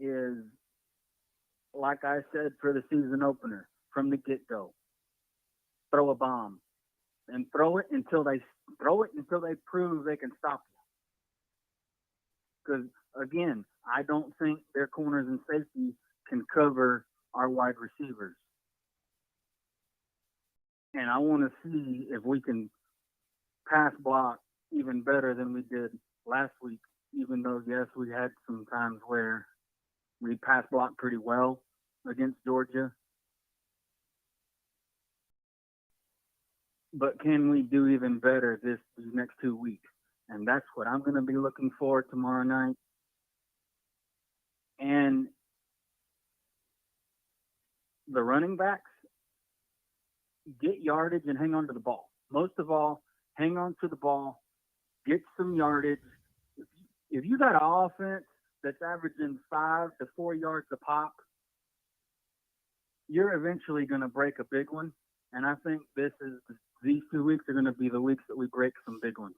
is, like I said for the season opener, from the get-go, throw a bomb and throw it until they prove they can stop you. Because again, I don't think their corners and safety can cover our wide receivers. And I want to see if we can pass block even better than we did last week, even though, yes, we had some times where we pass blocked pretty well against Georgia. But can we do even better these next 2 weeks? And that's what I'm going to be looking for tomorrow night. And the running backs, get yardage and hang on to the ball. Most of all, hang on to the ball, get some yardage. If you got an offense that's averaging 5 to 4 yards a pop, you're eventually going to break a big one. And I think these 2 weeks are going to be the weeks that we break some big ones.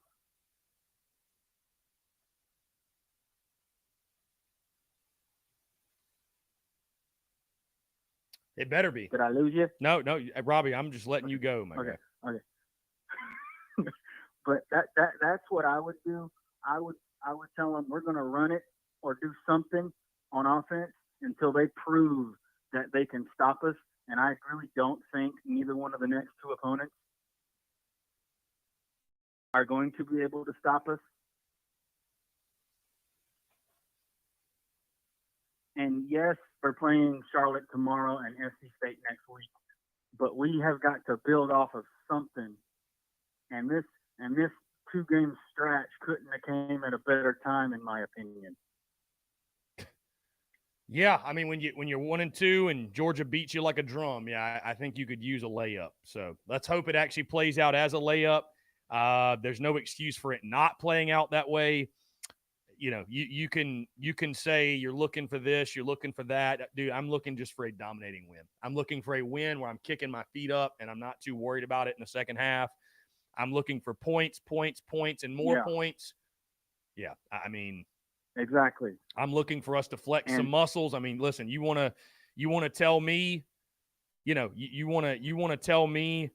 It better be. Did I lose you? No, Robbie, I'm just letting you go, my guy. Okay. But that's what I would do. I would tell them we're going to run it or do something on offense until they prove that they can stop us. And I really don't think neither one of the next 2 opponents are going to be able to stop us. And yes, we're playing Charlotte tomorrow and SC State next week, but we have got to build off of something. And this 2-game stretch couldn't have came at a better time, in my opinion. Yeah, I mean, when you're 1-2 and Georgia beats you like a drum, yeah, I think you could use a layup. So let's hope it actually plays out as a layup. There's no excuse for it not playing out that way. You know, you can say you're looking for this, you're looking for that. Dude, I'm looking just for a dominating win. I'm looking for a win where I'm kicking my feet up and I'm not too worried about it in the second half. I'm looking for points, and more points. Yeah, I mean, exactly. I'm looking for us to flex some muscles. I mean, listen, you want to tell me, you want to tell me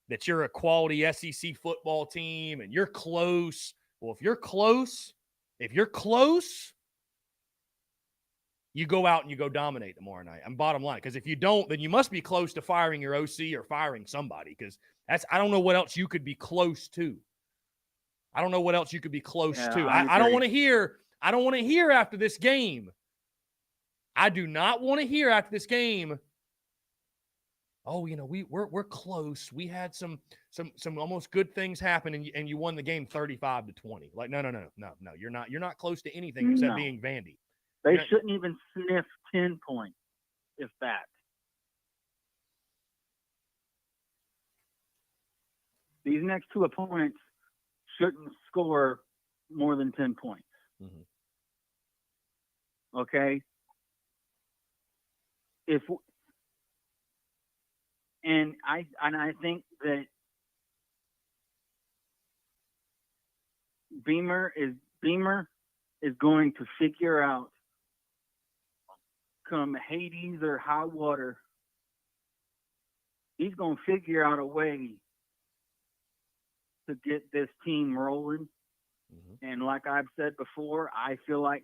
that you're a quality SEC football team and you're close. Well, if you're close, you go out and you go dominate tomorrow night. I'm bottom line. Because if you don't, then you must be close to firing your OC or firing somebody. Because I don't know what else you could be close to. I don't want to hear after this game. I do not want to hear after this game. Oh, we're close. We had some almost good things happen, and you won the game 35-20. Like, no. You're not close to anything except being Vandy. They shouldn't even sniff 10 points, if that. These next 2 opponents shouldn't score more than 10 points. Mm-hmm. Okay? I think that Beamer is going to figure out, come Hades or high water, he's going to figure out a way to get this team rolling. Mm-hmm. And like I've said before, I feel like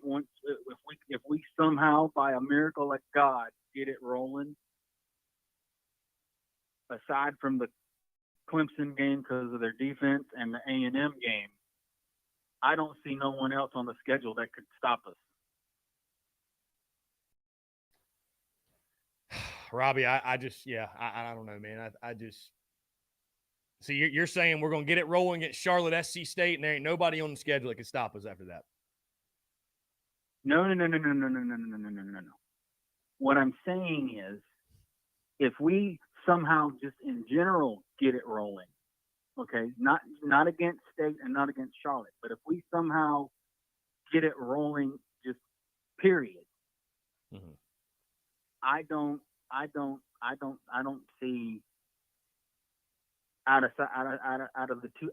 if we somehow, by a miracle of God, get it rolling, aside from the Clemson game because of their defense and the A&M game, I don't see no one else on the schedule that could stop us. Robbie, I don't know, man. I just see you're saying we're going to get it rolling at Charlotte, SC State, and there ain't nobody on the schedule that can stop us after that. No. What I'm saying is, if we somehow just in general get it rolling, okay, not against State and not against Charlotte, but if we somehow get it rolling, just period. Mm-hmm. I don't see out of the 2,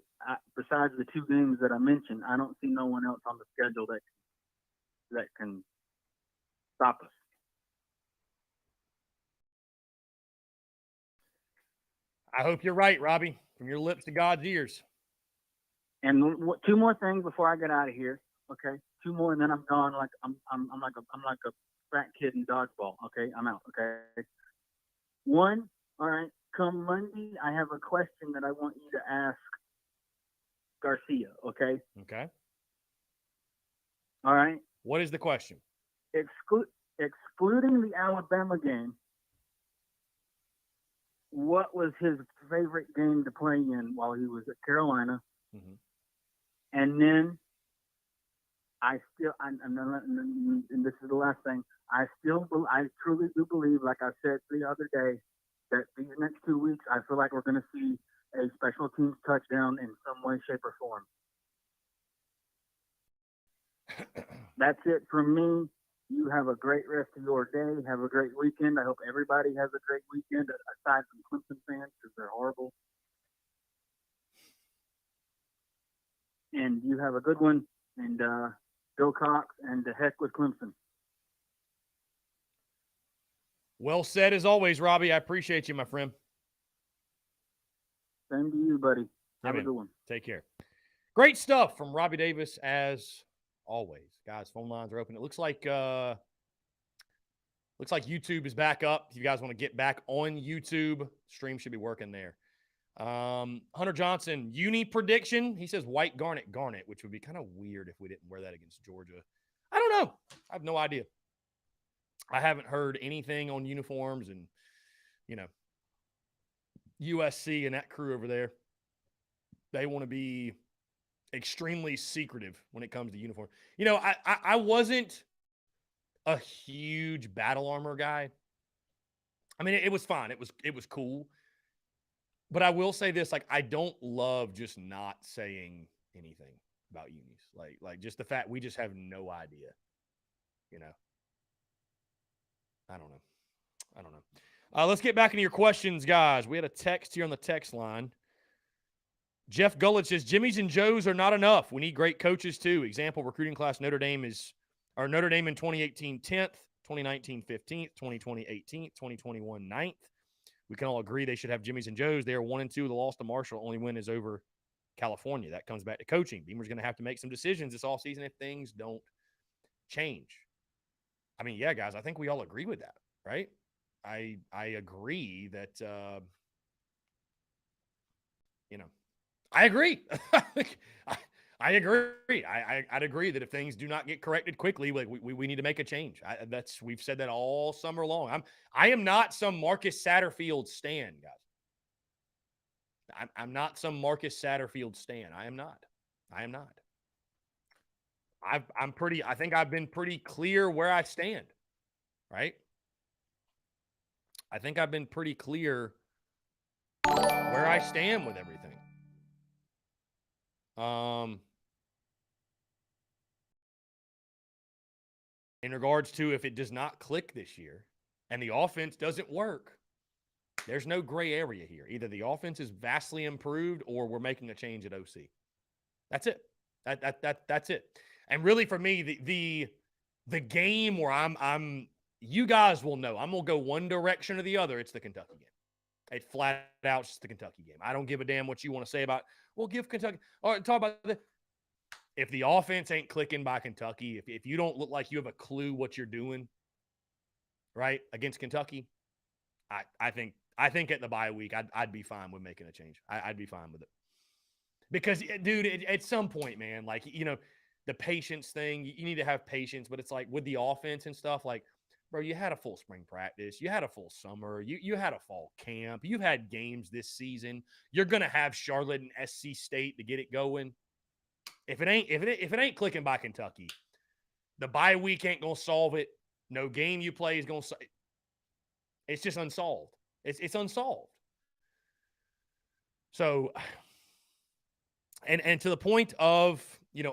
besides the 2 games that I mentioned, I don't see no one else on the schedule that can stop us. I hope you're right, Robbie. From your lips to God's ears. And two more things before I get out of here. Okay, two more, and then I'm gone. Like I'm like a fat kid in dodgeball. Okay, I'm out. Okay. One, all right. Come Monday, I have a question that I want you to ask Garcia. Okay. Okay. All right. What is the question? Excluding the Alabama game, what was his favorite game to play in while he was at Carolina? Mm-hmm. And then and this is the last thing, I truly do believe, like I said the other day, that these next 2 weeks, I feel like we're going to see a special teams touchdown in some way, shape, or form. That's it from me. You have a great rest of your day. Have a great weekend. I hope everybody has a great weekend, aside from Clemson fans, because they're horrible. And you have a good one. And Bill Cox, and the heck with Clemson. Well said as always, Robbie. I appreciate you, my friend. Same to you, buddy. Yeah, have man. a good one. Take care. Great stuff from Robbie Davis as always. Guys, phone lines are open. It looks like YouTube is back up. If you guys want to get back on YouTube, stream should be working there. Hunter Johnson, uni prediction. He says white garnet, which would be kind of weird if we didn't wear that against Georgia. I don't know. I have no idea. I haven't heard anything on uniforms and, USC and that crew over there. They want to be extremely secretive when it comes to uniform. I wasn't a huge battle armor guy. I mean, it was fine. It was cool. But I will say this, I don't love just not saying anything about unis. Like just the fact we just have no idea. I don't know. Let's get back into your questions, guys. We had a text here on the text line. Jeff Gullett says, Jimmy's and Joe's are not enough. We need great coaches too. Example, recruiting class, Notre Dame in 2018, 10th, 2019, 15th, 2020, 18th, 2021, 9th. We can all agree they should have Jimmy's and Joe's. They are 1-2. The loss to Marshall. Only win is over California. That comes back to coaching. Beamer's going to have to make some decisions this offseason if things don't change. I mean, yeah, guys, I think we all agree with that, right? I agree that, I agree. I agree. I'd agree that if things do not get corrected quickly, we need to make a change. We've said that all summer long. I am not some Marcus Satterfield stan, guys. I'm not some Marcus Satterfield stan. I am not. I think I've been pretty clear where I stand, right? I think I've been pretty clear where I stand with everything. In regards to if it does not click this year and the offense doesn't work, there's no gray area here. Either the offense is vastly improved or we're making a change at OC. That's it. That's it. And really for me, the game where I'm you guys will know I'm gonna go one direction or the other. It's the Kentucky game. It flat out just the Kentucky game. I don't give a damn what you want to say about. Well, give Kentucky. All right, talk about the. If the offense ain't clicking by Kentucky, if you don't look like you have a clue what you're doing, right, against Kentucky, I think at the bye week I'd be fine with making a change. I'd be fine with it because, dude, at some point, man, the patience thing, you need to have patience, but it's like with the offense and stuff, bro, you had a full spring practice. You had a full summer. You had a fall camp. You've had games this season. You're going to have Charlotte and SC State to get it going. If it ain't clicking by Kentucky, the bye week ain't going to solve it. No game you play is going to – it's just unsolved. It's unsolved. So – and to the point of,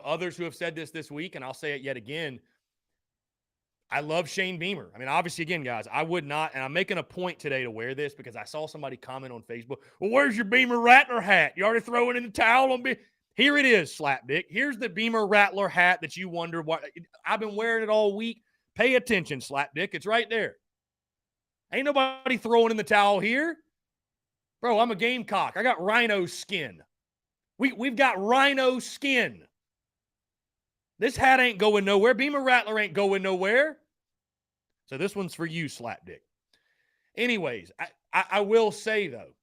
others who have said this week, and I'll say it yet again – I love Shane Beamer. I mean, obviously, again, guys, I would not, and I'm making a point today to wear this because I saw somebody comment on Facebook, well, where's your Beamer Rattler hat? You already throwing in the towel on me? Here it is, Slapdick. Here's the Beamer Rattler hat that you wondered what. I've been wearing it all week Pay attention, Slapdick. It's right there. Ain't nobody throwing in the towel here. Bro, I'm a Gamecock. I got rhino skin. We've got rhino skin. This hat ain't going nowhere. Beamer Rattler ain't going nowhere. So this one's for you, Slapdick. Anyways, I will say, though,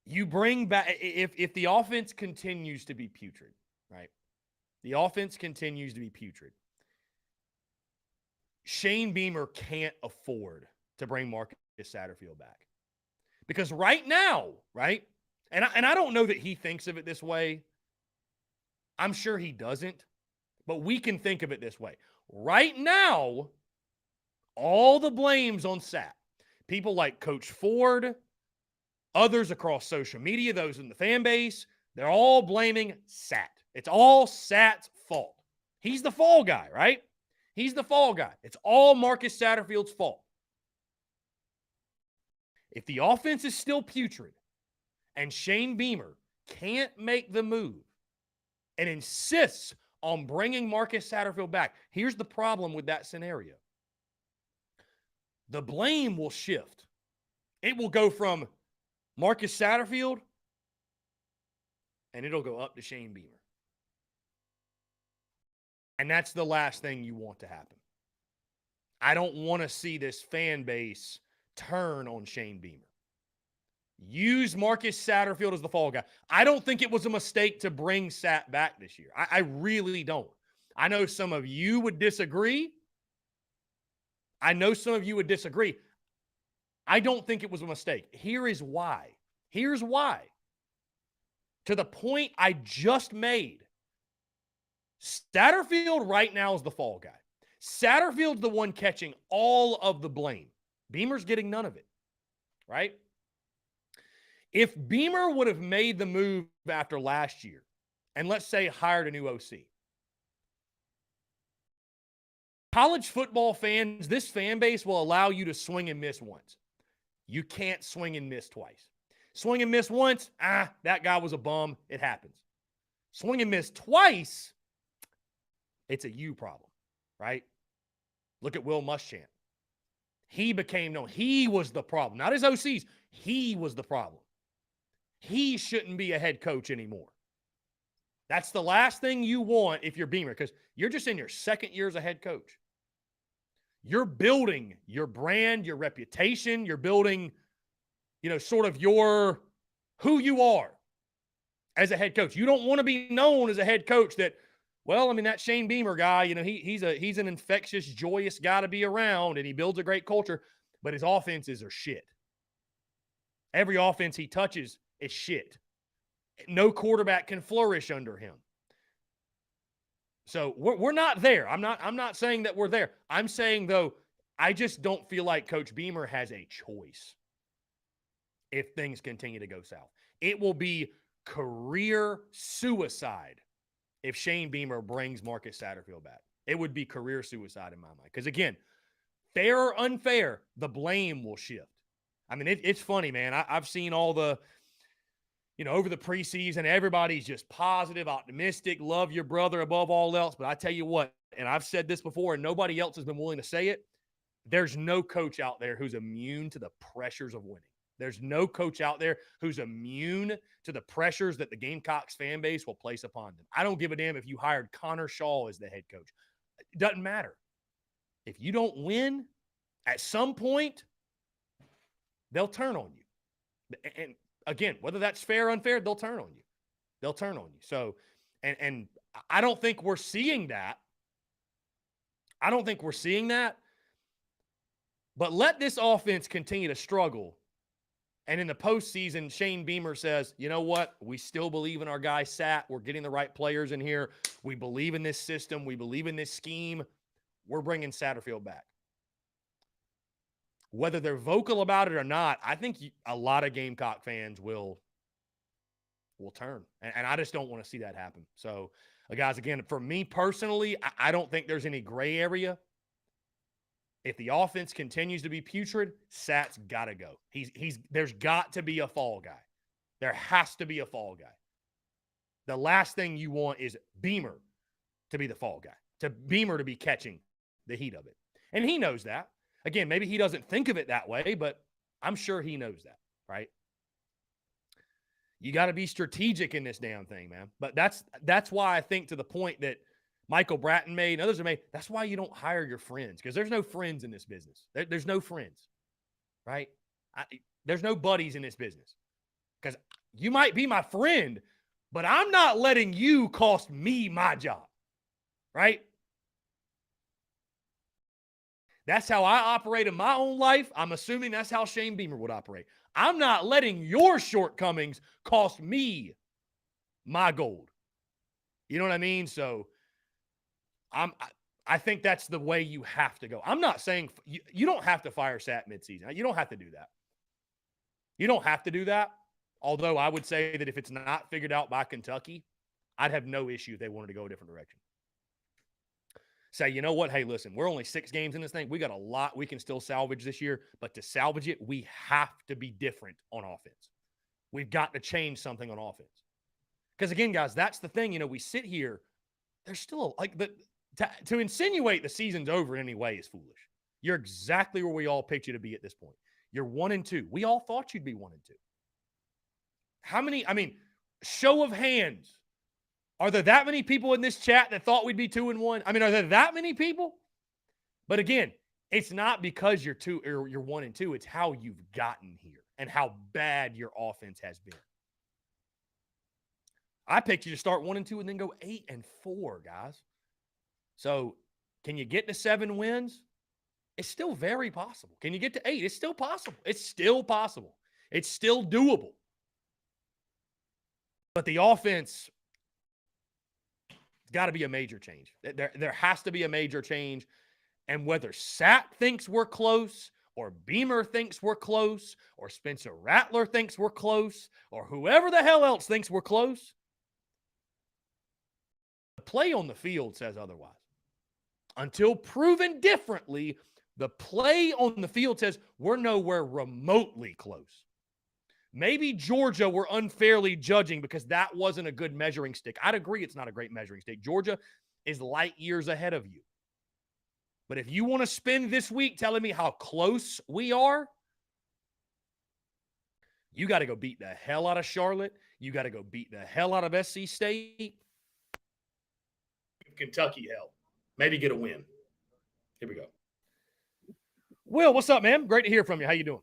you bring back, if the offense continues to be putrid, right? The offense continues to be putrid. Shane Beamer can't afford to bring Marcus Satterfield back. Because right now, right? And I don't know that he thinks of it this way. I'm sure he doesn't. But we can think of it this way. Right now, all the blame's on Sat. People like Coach Ford, others across social media, those in the fan base, they're all blaming Sat. It's all Sat's fault. He's the fall guy, right? He's the fall guy. It's all Marcus Satterfield's fault. If the offense is still putrid and Shane Beamer can't make the move and insists on bringing Marcus Satterfield back, here's the problem with that scenario. The blame will shift. It will go from Marcus Satterfield and it'll go up to Shane Beamer. And that's the last thing you want to happen. I don't want to see this fan base turn on Shane Beamer. Use Marcus Satterfield as the fall guy. I don't think it was a mistake to bring Sat back this year. I really don't. I know some of you would disagree. I don't think it was a mistake. Here is why. Here's why. To the point I just made, Satterfield right now is the fall guy. Satterfield's the one catching all of the blame. Beamer's getting none of it, right? If Beamer would have made the move after last year, and let's say hired a new OC, college football fans, this fan base will allow you to swing and miss once. You can't swing and miss twice. Swing and miss once, that guy was a bum. It happens. Swing and miss twice, it's a you problem, right? Look at Will Muschamp. He became known. He was the problem. Not his OCs. He was the problem. He shouldn't be a head coach anymore. That's the last thing you want if you're Beamer, because you're just in your second year as a head coach. You're building your brand, your reputation. You're building, sort of who you are as a head coach. You don't want to be known as a head coach that, that Shane Beamer guy, he's an infectious, joyous guy to be around, and he builds a great culture, but his offenses are shit. Every offense he touches is shit. No quarterback can flourish under him. So we're not there. I'm not saying that we're there. I'm saying, though, I just don't feel like Coach Beamer has a choice if things continue to go south. It will be career suicide if Shane Beamer brings Marcus Satterfield back. It would be career suicide in my mind. Because, again, fair or unfair, the blame will shift. I mean, it's funny, man. I've seen all the, over the preseason, everybody's just positive, optimistic, love your brother above all else. But I tell you what, and I've said this before, and nobody else has been willing to say it, there's no coach out there who's immune to the pressures of winning. There's no coach out there who's immune to the pressures that the Gamecocks fan base will place upon them. I don't give a damn if you hired Connor Shaw as the head coach. It doesn't matter. If you don't win, at some point, they'll turn on you. And again, whether that's fair or unfair, they'll turn on you. So, and I don't think we're seeing that. But let this offense continue to struggle. And in the postseason, Shane Beamer says, you know what? We still believe in our guy, Sat. We're getting the right players in here. We believe in this system. We believe in this scheme. We're bringing Satterfield back. Whether they're vocal about it or not, I think a lot of Gamecock fans will turn. And I just don't want to see that happen. So, guys, again, for me personally, I don't think there's any gray area. If the offense continues to be putrid, Sat's got to go. There's got to be a fall guy. There has to be a fall guy. The last thing you want is Beamer to be the fall guy, to Beamer to be catching the heat of it. And he knows that. Again, maybe he doesn't think of it that way, but I'm sure he knows that, right? You got to be strategic in this damn thing, man. But that's why I think, to the point that Michael Bratton made and others have made, that's why you don't hire your friends, because there's no friends in this business. There's no friends, right? There's no buddies in this business, because you might be my friend, but I'm not letting you cost me my job, right? That's how I operate in my own life. I'm assuming that's how Shane Beamer would operate. I'm not letting your shortcomings cost me my gold. You know what I mean? So I think that's the way you have to go. I'm not saying you don't have to fire Sat midseason. You don't have to do that. You don't have to do that. Although I would say that if it's not figured out by Kentucky, I'd have no issue if they wanted to go a different direction. Say, you know what? Hey, listen, we're only 6 games in this thing. We got a lot we can still salvage this year, but to salvage it, we have to be different on offense. We've got to change something on offense. Because again, guys, that's the thing. You know, we sit here, there's still like to insinuate the season's over in any way is foolish. You're exactly where we all picked you to be at this point. You're 1-2. We all thought you'd be 1-2. How many, show of hands. Are there that many people in this chat that thought we'd be 2-1? Are there that many people? But again, it's not because you're 1-2. It's how you've gotten here and how bad your offense has been. I picked you to start 1-2 and then go 8-4, guys. So can you get to 7 wins? It's still very possible. Can you get to 8? It's still possible. It's still possible. It's still doable. But the offense, it's got to be a major change. There has to be a major change. And whether Sat thinks we're close, or Beamer thinks we're close, or Spencer Rattler thinks we're close, or whoever the hell else thinks we're close, the play on the field says otherwise. Until proven differently, the play on the field says we're nowhere remotely close. Maybe Georgia we're unfairly judging because that wasn't a good measuring stick. I'd agree it's not a great measuring stick. Georgia is light years ahead of you. But if you want to spend this week telling me how close we are, you got to go beat the hell out of Charlotte. You got to go beat the hell out of SC State. Kentucky, hell. Maybe get a win. Here we go. Will, what's up, man? Great to hear from you. How you doing?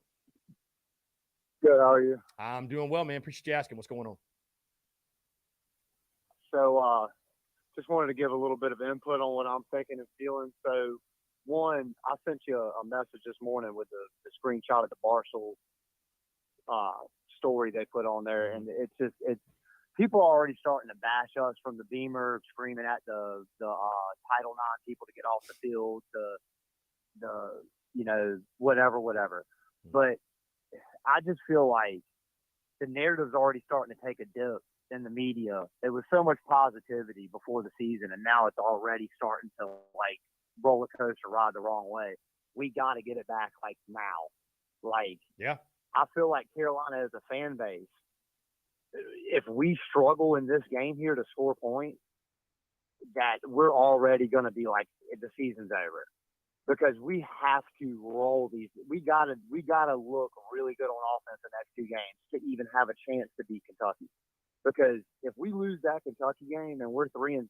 Good. How are you? I'm doing well, man. Appreciate you asking. What's going on? So, just wanted to give a little bit of input on what I'm thinking and feeling. So, one, I sent you a message this morning with the screenshot of the Barstool story they put on there, and it's people are already starting to bash us from the Beamer, screaming at the Title IX people to get off the field, whatever. But I just feel like the narrative's already starting to take a dip in the media. There was so much positivity before the season, and now it's already starting to like roller coaster ride the wrong way. We got to get it back like now. Yeah. I feel like Carolina as a fan base, if we struggle in this game here to score points, that we're already going to be like the season's over. Because we have to roll these. We gotta look really good on offense the next 2 games to even have a chance to beat Kentucky. Because if we lose that Kentucky game and we're 3-3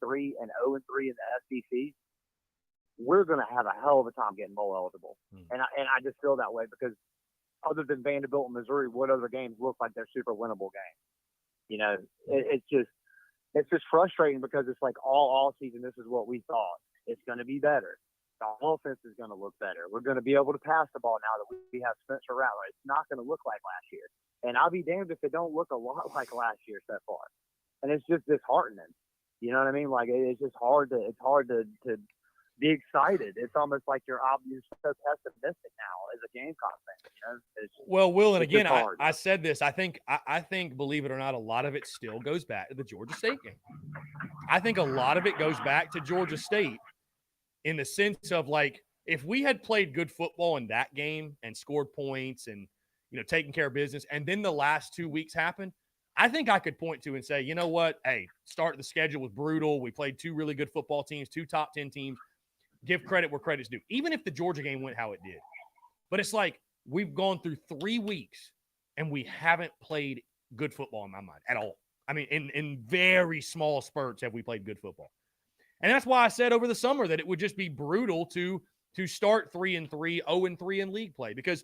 and 0-3 in the SEC, we're gonna have a hell of a time getting bowl eligible. And I just feel that way because other than Vanderbilt and Missouri, what other games look like they're super winnable games? You know, it's just frustrating because it's like all season this is what we thought. It's gonna be better. The offense is going to look better. We're going to be able to pass the ball now that we have Spencer Rattler. It's not going to look like last year. And I'll be damned if it don't look a lot like last year so far. And it's just disheartening. You know what I mean? Like it's just hard to be excited. It's almost like you're so pessimistic now as a Gamecock fan. You know? Well, Will, and again, I said this. I think, believe it or not, a lot of it still goes back to the Georgia State game. I think a lot of it goes back to Georgia State. In the sense of like, if we had played good football in that game and scored points and, taking care of business, and then the last 2 weeks happened, I think I could point to and say, you know what? Hey, start of the schedule was brutal. We played 2 really good football teams, 2 top 10 teams. Give credit where credit's due, even if the Georgia game went how it did. But it's like we've gone through 3 weeks and we haven't played good football in my mind at all. I mean, in very small spurts have we played good football. And that's why I said over the summer that it would just be brutal to start 3-3, 0-3 in league play, because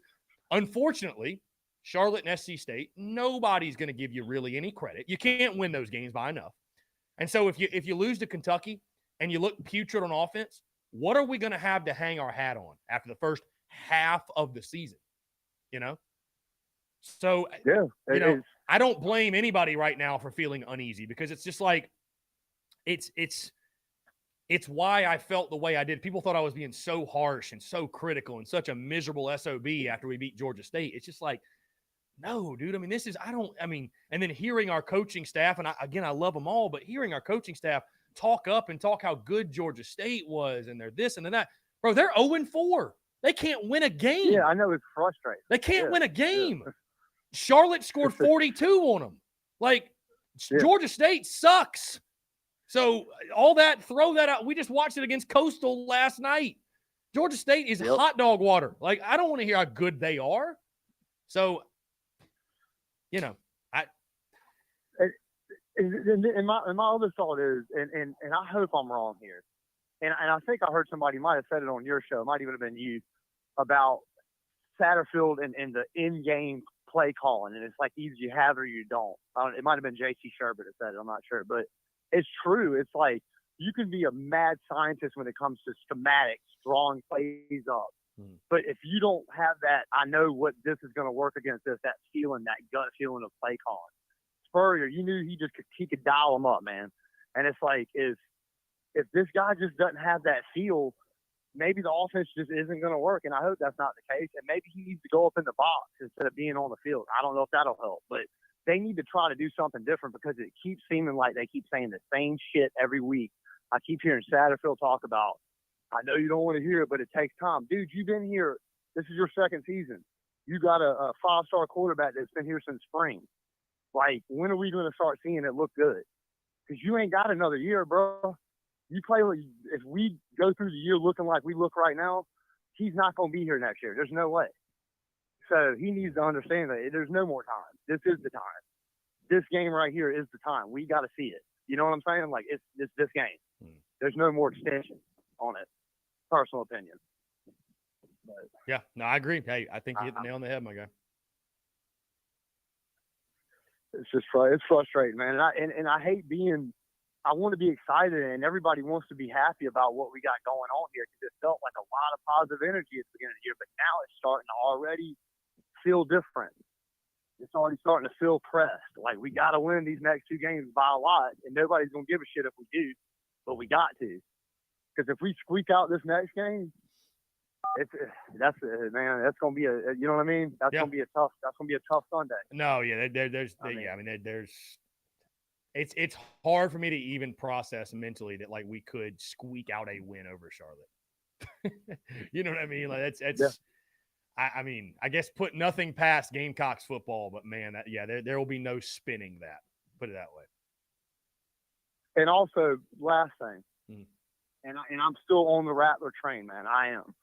unfortunately, Charlotte and SC State, nobody's going to give you really any credit. You can't win those games by enough. And so if you lose to Kentucky and you look putrid on offense, what are we going to have to hang our hat on after the first half of the season? You know? So, Yeah, you know, I don't blame anybody right now for feeling uneasy, because it's just like, it's why I felt the way I did. People thought I was being so harsh and so critical and such a miserable SOB after we beat Georgia State. It's just like, no, dude. I mean, and then hearing our coaching staff, and I love them all, but hearing our coaching staff talk up and talk how good Georgia State was, and they're this and they're that. Bro, they're 0-4. They can't win a game. Yeah, I know, it's frustrating. They can't win a game. Yeah. Charlotte scored 42 on them. Like, Georgia State sucks. So all that, throw that out. We just watched it against Coastal last night. Georgia State is hot dog water. Like, I don't want to hear how good they are. So, you know, and my other thought is, and I hope I'm wrong here, and I think I heard somebody might have said it on your show, might even have been you, about Satterfield and the in-game play calling, and it's like either you have it or you don't. It might have been J.C. Sherbert that said it. I'm not sure, but it's true. It's like you can be a mad scientist when it comes to schematics, drawing plays up. But if you don't have that, I know what this is going to work against this, that feeling, that gut feeling of play calling. Spurrier, you knew he could dial them up, man. And it's like, if this guy just doesn't have that feel, maybe the offense just isn't going to work. And I hope that's not the case. And maybe he needs to go up in the box instead of being on the field. I don't know if that'll help, but they need to try to do something different, because it keeps seeming like they keep saying the same shit every week. I keep hearing Satterfield talk about, I know you don't want to hear it, but it takes time. Dude, you've been here. This is your second season. You got a 5-star quarterback that's been here since spring. Like, when are we going to start seeing it look good? Because you ain't got another year, bro. You play, if we go through the year looking like we look right now, he's not going to be here next year. There's no way. So he needs to understand that there's no more time. This is the time. This game right here is the time. We got to see it. You know what I'm saying? Like, it's this game. There's no more extension on it. Personal opinion. But, yeah, no, I agree. Hey, I think you hit the nail on the head, my guy. It's just it's frustrating, man. And I hate being. I want to be excited, and everybody wants to be happy about what we got going on here, because it felt like a lot of positive energy at the beginning of the year. But now it's starting to already feel different. It's already starting to feel pressed. Like, we got to win these next 2 games by a lot, and nobody's gonna give a shit if we do, but we got to. Because if we squeak out this next game, that's gonna be you know what I mean? That's gonna be a tough Sunday. No, yeah, it's hard for me to even process mentally that, like, we could squeak out a win over Charlotte. You know what I mean? Like, I mean, I guess put nothing past Gamecocks football, but man, there will be no spinning that. Put it that way. And also, last thing. And I'm still on the Rattler train, man. I am.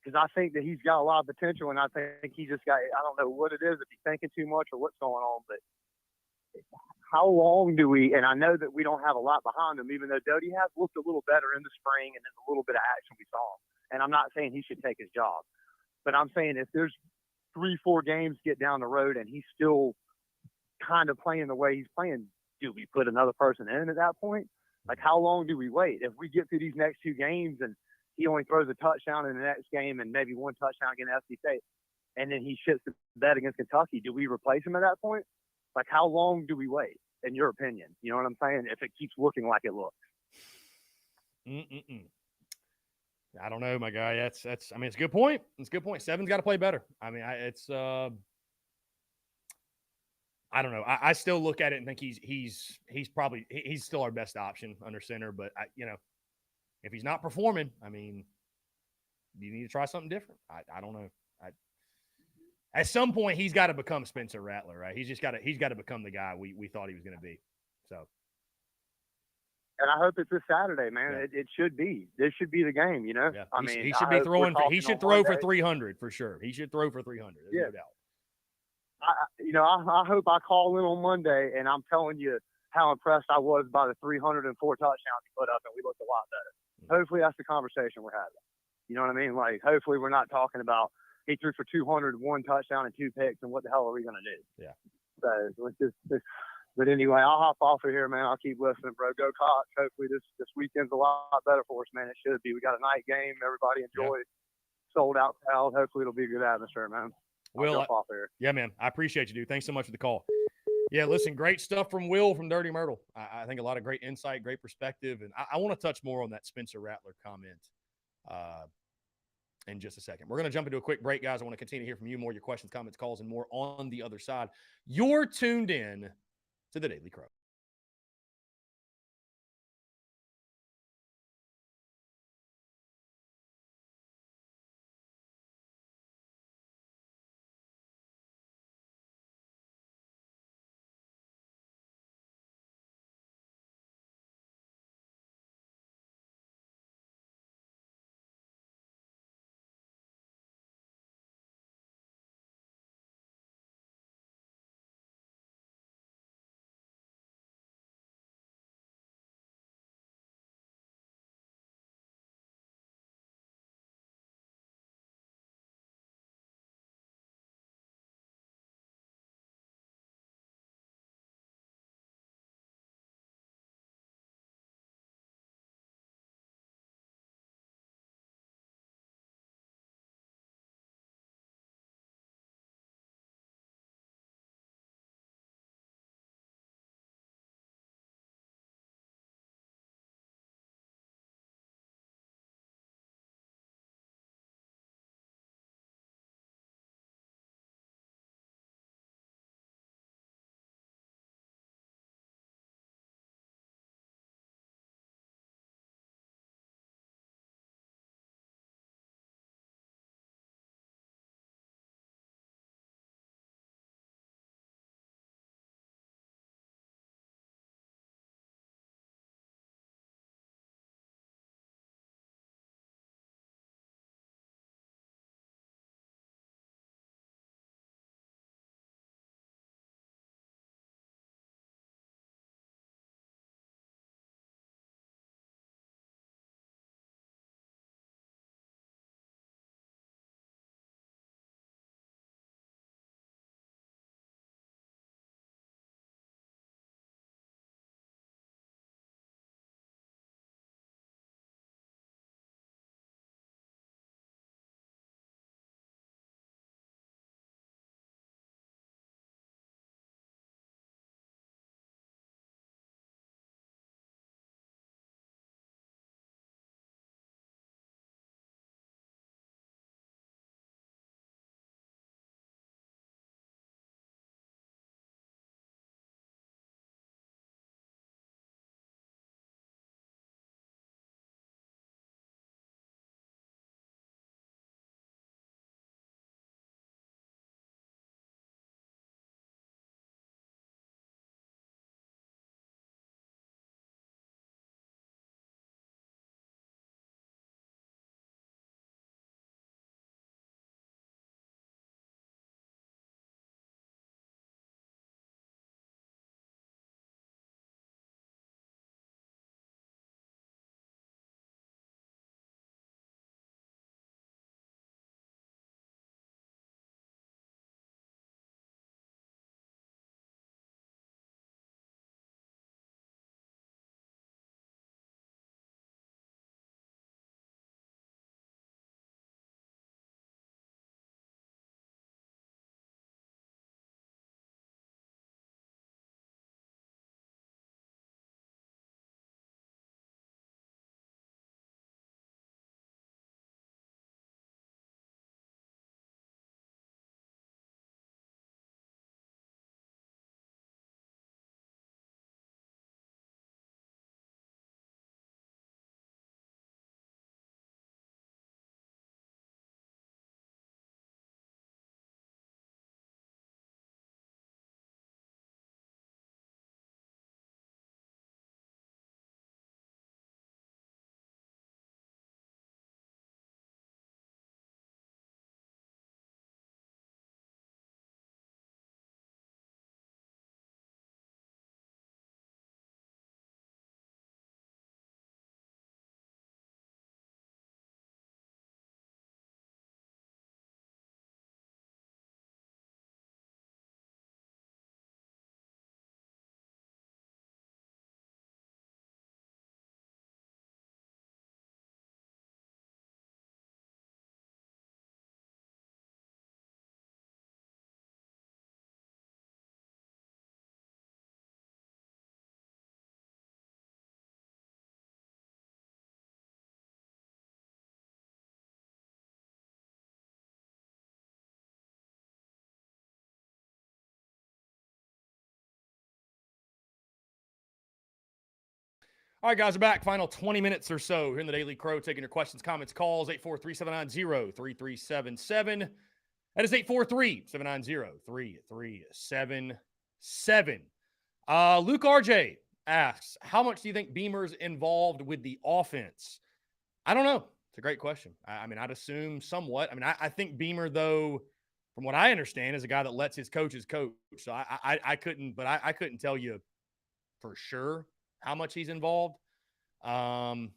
Because I think that he's got a lot of potential, and I think he just got, I don't know what it is, if he's thinking too much or what's going on, but how long do we, and I know that we don't have a lot behind him, even though Doty has looked a little better in the spring and then a little bit of action we saw him. And I'm not saying he should take his job, but I'm saying if there's 3-4 games get down the road and he's still kind of playing the way he's playing, do we put another person in at that point? Like, how long do we wait? If we get through these next 2 games and he only throws a touchdown in the next game and maybe 1 touchdown against SC State, and then he shits the bed against Kentucky, do we replace him at that point? Like, how long do we wait, in your opinion? You know what I'm saying? If it keeps looking like it looks. I don't know, my guy. That's. I mean, it's a good point. It's a good point. Seven's got to play better. I mean, I don't know. I still look at it and think he's probably still our best option under center. But if he's not performing, I mean, you need to try something different. I don't know. at some point he's got to become Spencer Rattler, right? He's got to become the guy we thought he was going to be. So. And I hope it's this Saturday, man. Yeah. It should be. This should be the game, you know. Yeah. I mean, he should be throwing. He should throw for 300 for sure. He should throw for 300. There's no doubt. I hope I call in on Monday and I'm telling you how impressed I was by the 304 touchdowns he put up, and we looked a lot better. Mm-hmm. Hopefully that's the conversation we're having. You know what I mean? Like, hopefully we're not talking about he threw for 200, 1 touchdown and 2 picks, and what the hell are we going to do? Yeah. So let's just but anyway, I'll hop off of here, man. I'll keep listening, bro. Go Cox. Hopefully this weekend's a lot better for us, man. It should be. We got a night game. Everybody enjoy. Sold out crowd. Hopefully it'll be a good atmosphere, man. Will, off here. Yeah, man. I appreciate you, dude. Thanks so much for the call. Yeah, listen, great stuff from Will from Dirty Myrtle. I think a lot of great insight, great perspective. And I want to touch more on that Spencer Rattler comment in just a second. We're going to jump into a quick break, guys. I want to continue to hear from you more, your questions, comments, calls, and more on the other side. You're tuned in to the Daily Crow. All right, guys, we're back. Final 20 minutes or so here in the Daily Crow, taking your questions, comments, calls, 843-790-3377. That is 843-790-3377. Luke RJ asks, how much do you think Beamer's involved with the offense? I don't know. It's a great question. I mean, I'd assume somewhat. I mean, I think Beamer, though, from what I understand, is a guy that lets his coaches coach. So I couldn't tell you for sure how much he's involved. I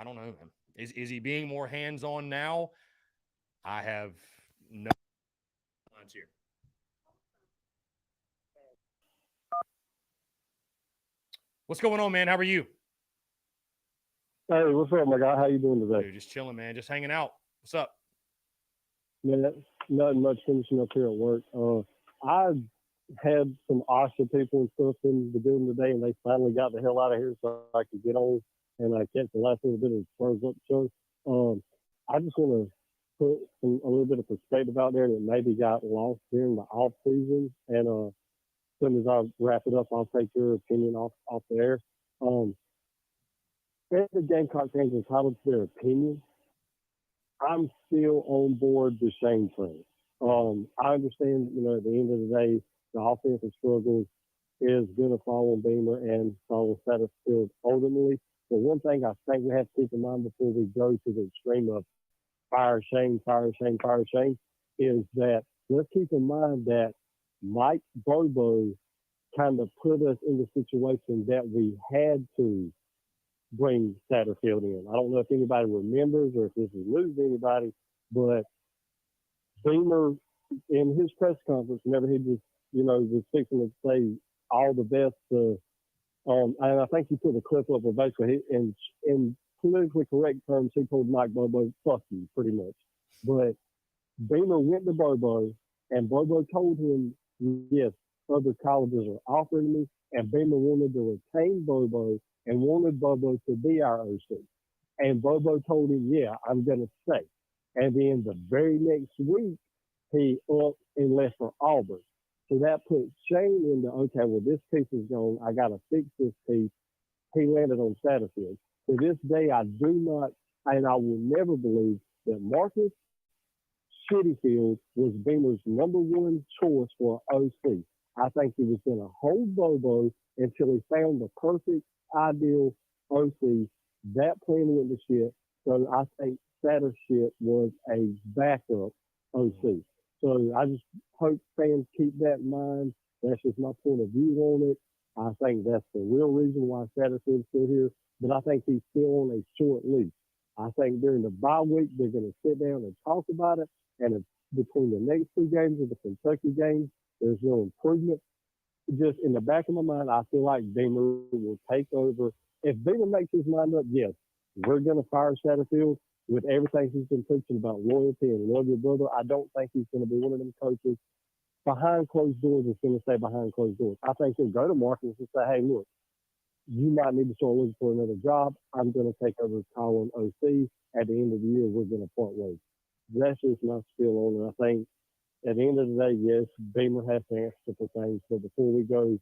don't know. Is he being more hands-on now? I have no lines here. What's going on, man? How are you? Hey, what's up, my guy? How you doing today? Dude, just chilling, man. Just hanging out. What's up? Man, nothing much finishing up here at work. I had some Asha people and stuff in the building today, and they finally got the hell out of here so I could get on and catch the last little bit of the Spurs Up show. I just want to put a little bit of perspective out there that maybe got lost during the off season. And as soon as I wrap it up, I'll take your opinion off the air. The Gamecock fans entitled to their opinion. I'm still on board the Shane train. I understand, at the end of the day, the offensive struggles is going to fall on Beamer and fall on Satterfield ultimately. But one thing I think we have to keep in mind before we go to the extreme of fire Shane, is that let's keep in mind that Mike Bobo kind of put us in the situation that we had to bring Satterfield in. I don't know if anybody remembers or if this is news to anybody, but Beamer in his press conference, whenever he was, was fixing to say all the best, and I think he put a clip up of basically, in politically correct terms, he told Mike Bobo, fuck you, pretty much. But Beamer went to Bobo, and Bobo told him, yes, other colleges are offering me, and Beamer wanted to retain Bobo and wanted Bobo to be our OC. And Bobo told him, yeah, I'm going to stay. And then the very next week, he up and left for Auburn. So that put Shane into, okay, well, this piece is gone. I got to fix this piece. He landed on Satterfield. To this day, I do not, and I will never believe that Marcus Shittyfield was Beamer's number one choice for OC. I think he was going to hold Bobo until he found the perfect, ideal OC. That plan went to shit. So I think Satterfield was a backup OC. So I just hope fans keep that in mind. That's just my point of view on it. I think that's the real reason why Satterfield's still here. But I think he's still on a short leash. I think during the bye week, they're going to sit down and talk about it. And between the next two games of the Kentucky game, there's no improvement. Just in the back of my mind, I feel like Beamer will take over. If Beamer makes his mind up, yes, we're going to fire Satterfield with everything he's been preaching about loyalty and love your brother. I don't think he's going to be one of them coaches behind closed doors is going to stay behind closed doors. I think he'll go to Marcus and say, hey, look, you might need to start looking for another job. I'm going to take over Colin OC. At the end of the year, we're going to part ways. That's just my spiel on it. I think at the end of the day, yes, Beamer has to answer for things. But before we go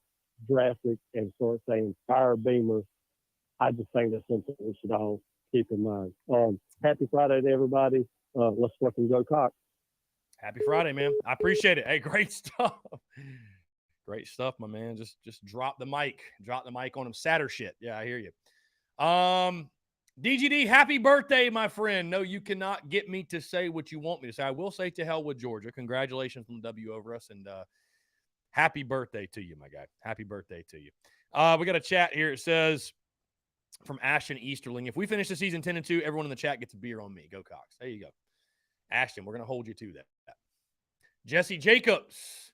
drastic and start saying fire Beamer, I just think that's something we should all keep in mind. Happy Friday to everybody. Let's fucking go Cox. Happy Friday, man. I appreciate it. Hey, great stuff. Great stuff, my man. Just drop the mic. Drop the mic on him. Satter shit. Yeah, I hear you. DGD, happy birthday, my friend. No, you cannot get me to say what you want me to say. I will say to hell with Georgia. Congratulations on the W over us, and happy birthday to you, my guy. Happy birthday to you. We got a chat here. It says from Ashton Easterling, if we finish the season 10-2, everyone in the chat gets a beer on me. Go Cox. There you go. Ashton, we're going to hold you to that. Jesse Jacobs,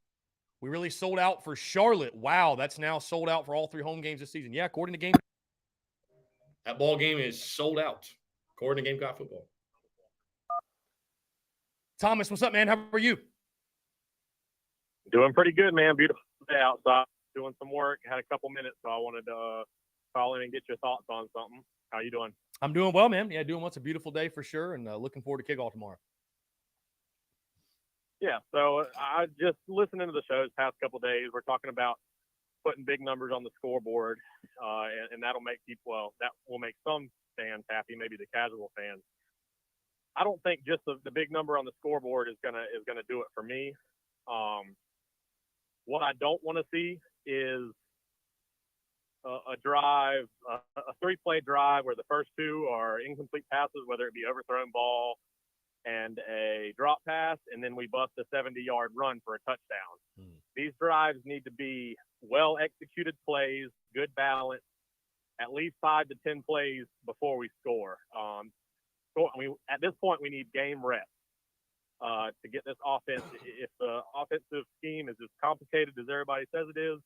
we really sold out for Charlotte. Wow, that's now sold out for all 3 home games this season. Yeah, according to Game, that ball game is sold out, according to Gamecock Football. Thomas, what's up, man? How are you? Doing pretty good, man. Beautiful day outside. Doing some work. Had a couple minutes, so I wanted to call in and get your thoughts on something. How you doing? I'm doing well, man. Yeah, doing what's a beautiful day for sure, and looking forward to kickoff tomorrow. Yeah, so I just listening to the shows past couple of days. We're talking about putting big numbers on the scoreboard, and that'll make that will make some fans happy, maybe the casual fans. I don't think just the big number on the scoreboard is gonna do it for me. What I don't want to see is a drive, a 3-play drive where the first 2 are incomplete passes, whether it be overthrown ball and a drop pass, and then we bust a 70-yard run for a touchdown. These drives need to be well executed plays, good balance, at least 5 to 10 plays before we score. At this point, we need game reps to get this offense. If the offensive scheme is as complicated as everybody says it is,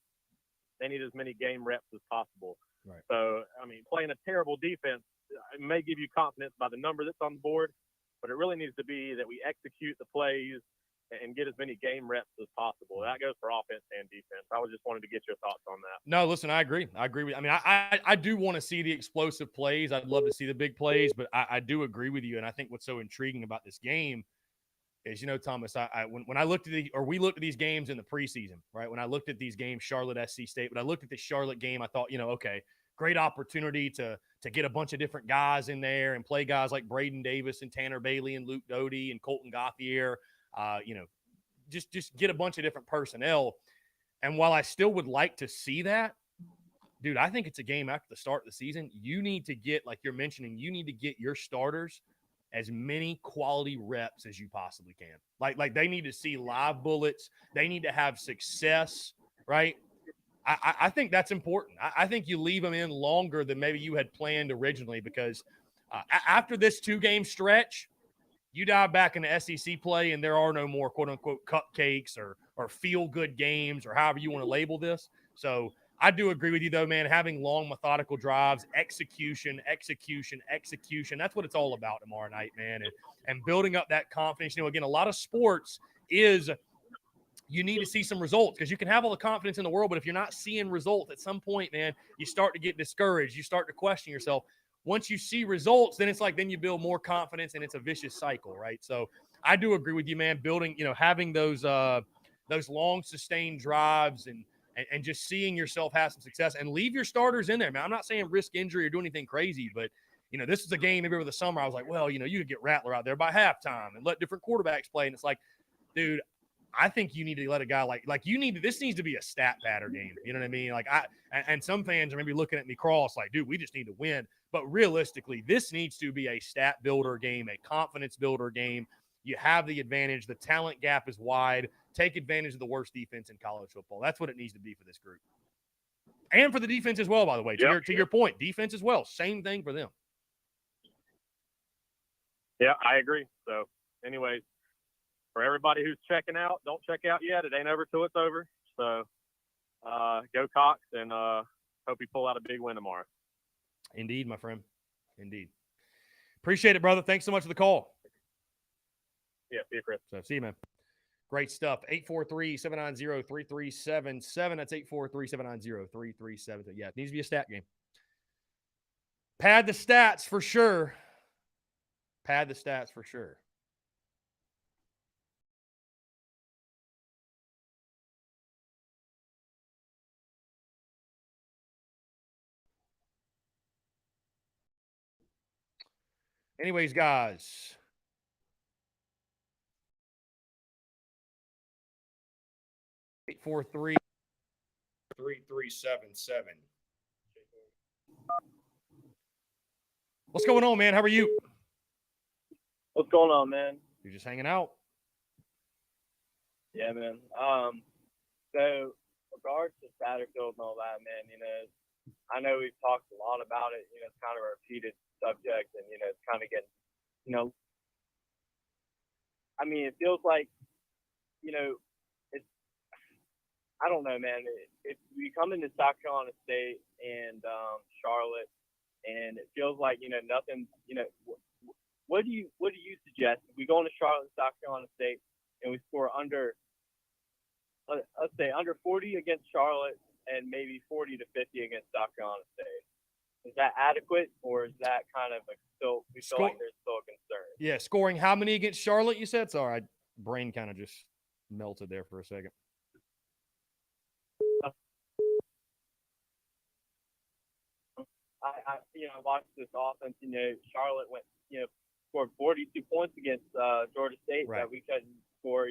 they need as many game reps as possible. Right. So, playing a terrible defense may give you confidence by the number that's on the board, but it really needs to be that we execute the plays and get as many game reps as possible. That goes for offense and defense. I just wanted to get your thoughts on that. No, listen, I agree. I do want to see the explosive plays. I'd love to see the big plays, but I do agree with you. And I think what's so intriguing about this game is, Thomas, when I looked at we looked at these games in the preseason, right? When I looked at these games, Charlotte, SC State, when I looked at the Charlotte game, I thought, okay, great opportunity to get a bunch of different guys in there and play guys like Braden Davis and Tanner Bailey and Luke Doty and Colton Gauthier, just get a bunch of different personnel. And while I still would like to see that, dude, I think it's a game after the start of the season. You need to get, like you're mentioning, you need to get your starters as many quality reps as you possibly can. Like they need to see live bullets. They need to have success, right? I think that's important. I think you leave them in longer than maybe you had planned originally, because after this 2-game stretch, you dive back into SEC play and there are no more quote unquote cupcakes or feel good games, or however you want to label this. So I do agree with you though, man, having long methodical drives, execution. That's what it's all about tomorrow night, man. And building up that confidence. Again, a lot of sports is you need to see some results, because you can have all the confidence in the world, but if you're not seeing results at some point, man, you start to get discouraged. You start to question yourself. Once you see results, then it's like, then you build more confidence and it's a vicious cycle, right? So I do agree with you, man, building, having those long sustained drives and just seeing yourself have some success, and leave your starters in there, man. I'm not saying risk injury or do anything crazy, but this is a game maybe over the summer. I was like, well, you could get Rattler out there by halftime and let different quarterbacks play. And it's like, dude, I think you need to let a guy this needs to be a stat patter game. You know what I mean? And some fans are maybe looking at me cross like, dude, we just need to win. But realistically, this needs to be a stat builder game, a confidence builder game. You have the advantage. The talent gap is wide. Take advantage of the worst defense in college football. That's what it needs to be for this group. And for the defense as well, by the way. To your point, defense as well. Same thing for them. Yeah, I agree. So, anyways, for everybody who's checking out, don't check out yet. It ain't over till it's over. So, go Cox, and hope you pull out a big win tomorrow. Indeed, my friend. Indeed. Appreciate it, brother. Thanks so much for the call. Yeah, see you, Chris. So, see you, man. Great stuff. 843-790-3377. That's 843-790-3377. Yeah, it needs to be a stat game. Pad the stats for sure. Pad the stats for sure. Anyways, guys. Eight 4-3-3-3-7-7. What's going on, man? How are you? What's going on, man? You're just hanging out. Yeah, man. So regards to Satterfield and all that, man, I know we've talked a lot about it. It's kind of a repeated subject, and it's kind of getting, it feels like, it's, I don't know, man. If we come into South Carolina State and Charlotte, and it feels like nothing. What do you suggest? If we go into Charlotte and South Carolina State and we score under, let's say under 40 against Charlotte and maybe 40 to 50 against South Carolina State, is that adequate, or is that kind of feel like there's still a concern? Yeah, scoring how many against Charlotte, you said? Sorry, brain kind of just melted there for a second. I watched this offense. Charlotte scored 42 points against Georgia State Right. that we couldn't score.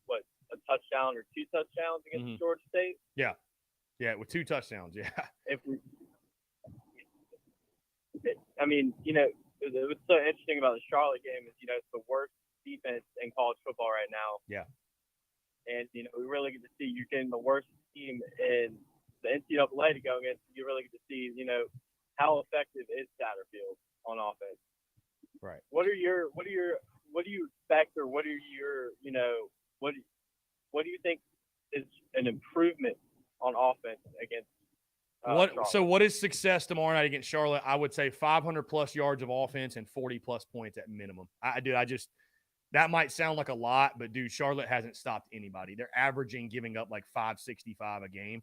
What a touchdown or 2 touchdowns against Georgia State. Yeah, with 2 touchdowns. Yeah. What's so interesting about the Charlotte game is it's the worst defense in college football right now. Yeah. And we really get to see you're getting the worst team in the NCAA to go against. You really get to see how effective is Satterfield on offense. Right. What do you expect, or what do you think is an improvement on offense against Charlotte? What is success tomorrow night against Charlotte? I would say 500 plus yards of offense and 40 plus points at minimum. That might sound like a lot, but dude, Charlotte hasn't stopped anybody. They're averaging giving up like 565 a game.